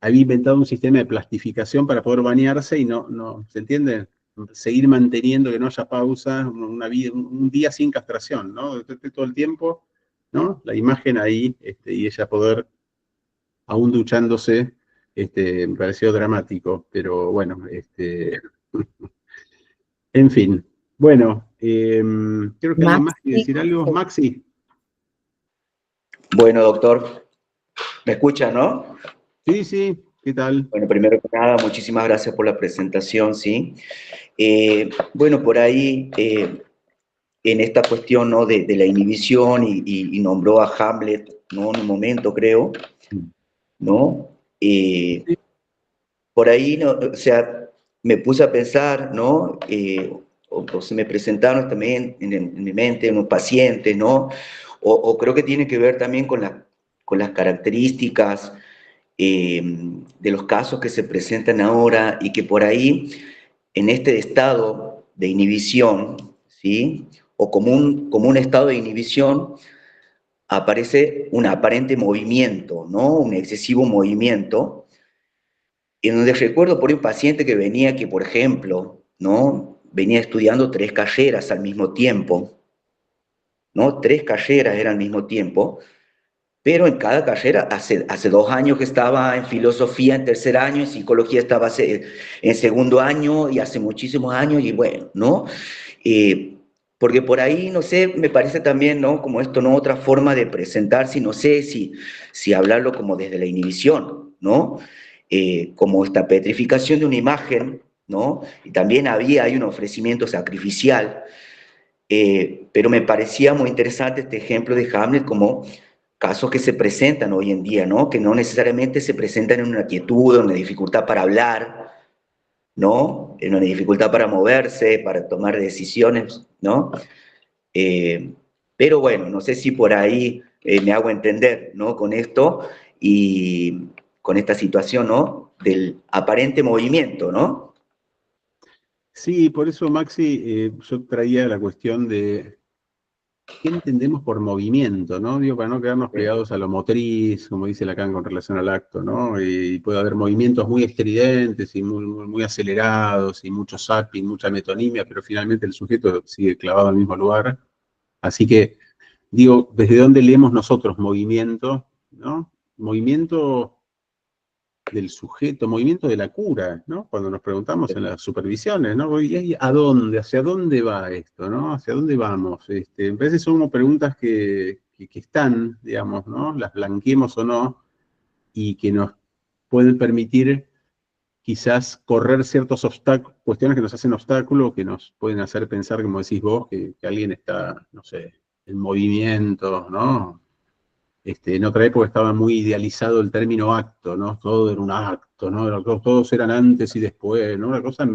Speaker 2: había inventado un sistema de plastificación para poder bañarse y no, ¿se entiende? Seguir manteniendo que no haya pausa, un día sin castración, ¿no? Todo el tiempo, ¿no? La imagen ahí, y ella poder, aún duchándose, me pareció dramático, pero bueno, en fin. Bueno, creo que alguien más quiere decir algo. Maxi.
Speaker 8: Bueno, doctor, ¿me escucha, no?
Speaker 2: Sí, sí, ¿qué tal?
Speaker 8: Bueno, primero que nada, muchísimas gracias por la presentación, ¿sí? Bueno, por ahí, en esta cuestión, ¿no? de la inhibición y nombró a Hamlet, ¿no? En un momento, creo, ¿no? Por ahí, ¿no? O sea, me puse a pensar, ¿no? O se me presentaron también en mi mente unos pacientes, ¿no? O creo que tiene que ver también con las características de los casos que se presentan ahora y que por ahí, en este estado de inhibición, ¿sí? O como un estado de inhibición, aparece un aparente movimiento, ¿no? Un excesivo movimiento, en donde recuerdo por un paciente que venía, que por ejemplo, ¿no? Venía estudiando 3 carreras al mismo tiempo, ¿no? 3 carreras eran al mismo tiempo, pero en cada carrera, hace 2 años que estaba en filosofía en tercer año, en psicología estaba en segundo año, y hace muchísimos años, y bueno, ¿no? Porque por ahí, no sé, me parece también, ¿no? Como esto, ¿no? Otra forma de presentarse, no sé si hablarlo como desde la inhibición, ¿no? Como esta petrificación de una imagen, ¿no? Y también hay un ofrecimiento sacrificial, pero me parecía muy interesante este ejemplo de Hamlet como casos que se presentan hoy en día, ¿no? Que no necesariamente se presentan en una quietud, en una dificultad para hablar, ¿no? En una dificultad para moverse, para tomar decisiones, ¿no? Pero bueno, no sé si por ahí me hago entender, ¿no? Con esto y con esta situación, ¿no? Del aparente movimiento, ¿no?
Speaker 2: Sí, por eso, Maxi, yo traía la cuestión de qué entendemos por movimiento, ¿no? Digo, para no quedarnos pegados a lo motriz, como dice Lacan con relación al acto, ¿no? Y puede haber movimientos muy estridentes y muy acelerados y mucho zapping, mucha metonimia, pero finalmente el sujeto sigue clavado en el mismo lugar. Así que, digo, ¿desde dónde leemos nosotros movimiento, ¿no? Movimiento del sujeto, movimiento de la cura, ¿no? Cuando nos preguntamos en las supervisiones, ¿no? ¿Y a dónde? ¿Hacia dónde va esto, no? ¿Hacia dónde vamos? Me parece que son como preguntas que están, digamos, ¿no? Las blanqueemos o no, y que nos pueden permitir quizás correr ciertos obstáculos, cuestiones que nos hacen obstáculos, que nos pueden hacer pensar, como decís vos, que alguien está, no sé, en movimiento, ¿no? En otra época estaba muy idealizado el término acto, ¿no? Todo era un acto, ¿no? Todos eran antes y después, ¿no? Una cosa,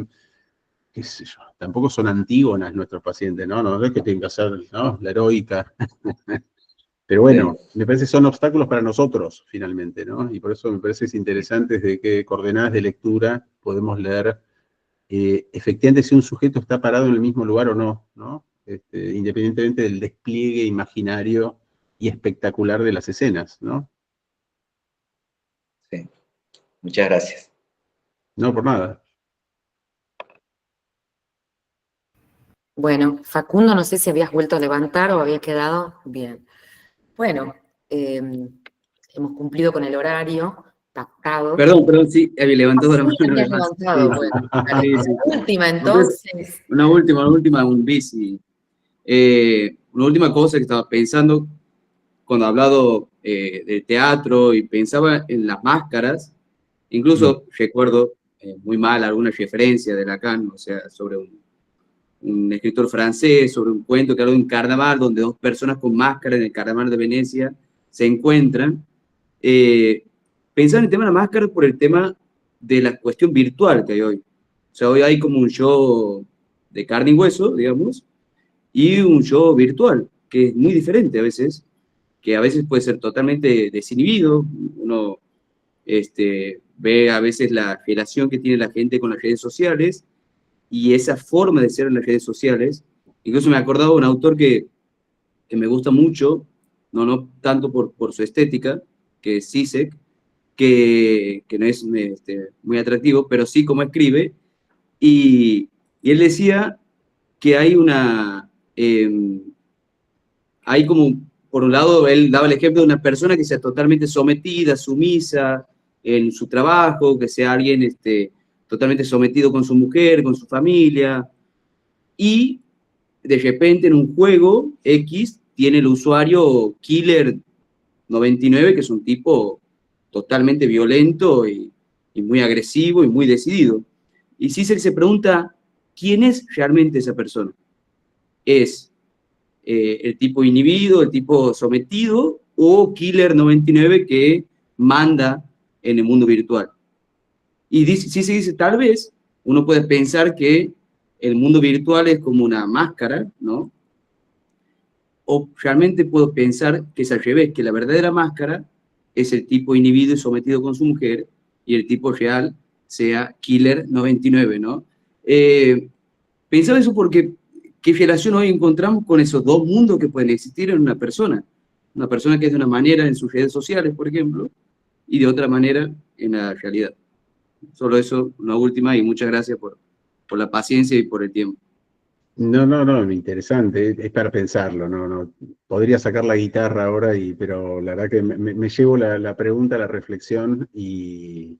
Speaker 2: qué sé yo, tampoco son antígonas nuestros pacientes, ¿no? No es que tengan que hacer, ¿no? La heroica. Pero bueno, me parece que son obstáculos para nosotros, finalmente, ¿no? Y por eso me parece que es interesante desde qué coordenadas de lectura podemos leer efectivamente si un sujeto está parado en el mismo lugar o no, ¿no? Independientemente del despliegue imaginario y espectacular de las escenas, ¿no?
Speaker 8: Sí, muchas gracias.
Speaker 2: No, por nada.
Speaker 1: Bueno, Facundo, no sé si habías vuelto a levantar o había quedado bien. Bueno, hemos cumplido con el horario pactado.
Speaker 4: Perdón, sí, había levantado la mano.
Speaker 1: Sí, habías
Speaker 4: Además.
Speaker 1: levantado,
Speaker 4: Sí,
Speaker 1: bueno.
Speaker 4: sí, sí.
Speaker 1: La última, entonces.
Speaker 4: Una última, un bici. Una última cosa que estaba pensando cuando he hablado del teatro y pensaba en las máscaras, incluso recuerdo muy mal alguna referencia de Lacan, o sea, sobre un escritor francés, sobre un cuento que habla de un carnaval donde 2 personas con máscara en el carnaval de Venecia se encuentran. pensaba en el tema de la máscara por el tema de la cuestión virtual que hay hoy. O sea, hoy hay como un show de carne y hueso, digamos, y un show virtual, que es muy diferente a veces, que a veces puede ser totalmente desinhibido. Uno ve a veces la relación que tiene la gente con las redes sociales y esa forma de ser en las redes sociales. Incluso me he acordado de un autor que me gusta mucho, no tanto por su estética, que es Zizek, que no es muy atractivo, pero sí como escribe, y él decía que hay como, por un lado, él daba el ejemplo de una persona que sea totalmente sometida, sumisa en su trabajo, que sea alguien totalmente sometido con su mujer, con su familia, y de repente en un juego X tiene el usuario Killer 99, que es un tipo totalmente violento y muy agresivo y muy decidido. Y Zizek se pregunta, ¿quién es realmente esa persona? ¿Es el tipo inhibido, el tipo sometido, o Killer 99 que manda en el mundo virtual? Y Zizek dice, tal vez uno puede pensar que el mundo virtual es como una máscara, ¿no? O realmente puedo pensar que es al revés, que la verdadera máscara es el tipo inhibido y sometido con su mujer, y el tipo real sea Killer 99, ¿no? Pensaba eso porque ¿qué relación hoy encontramos con esos dos mundos que pueden existir en una persona? Una persona que es de una manera en sus redes sociales, por ejemplo, y de otra manera en la realidad. Solo eso, una última, y muchas gracias por la paciencia y por el tiempo.
Speaker 2: No, interesante, es para pensarlo, no. Podría sacar la guitarra ahora, pero la verdad que me llevo la pregunta, la reflexión, y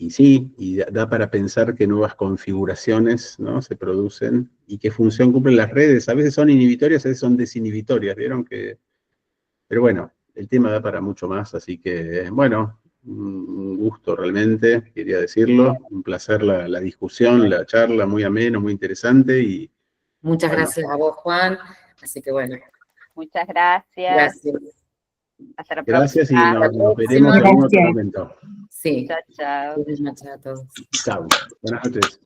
Speaker 2: sí, y da para pensar qué nuevas configuraciones, ¿no?, se producen, y qué función cumplen las redes. A veces son inhibitorias, a veces son desinhibitorias, ¿vieron? Pero bueno, el tema da para mucho más, así que, bueno, un gusto realmente, quería decirlo, un placer la discusión, la charla, muy ameno, muy interesante, y
Speaker 1: Muchas
Speaker 2: bueno,
Speaker 1: gracias a vos, Juan. Así que bueno,
Speaker 3: Muchas gracias.
Speaker 1: gracias.
Speaker 3: Hasta la
Speaker 2: gracias y
Speaker 3: próxima.
Speaker 2: nos veremos en algún otro momento.
Speaker 1: Sí.
Speaker 3: Chao, chao.
Speaker 1: Buenas noches a todos.
Speaker 2: Chao, buenas noches.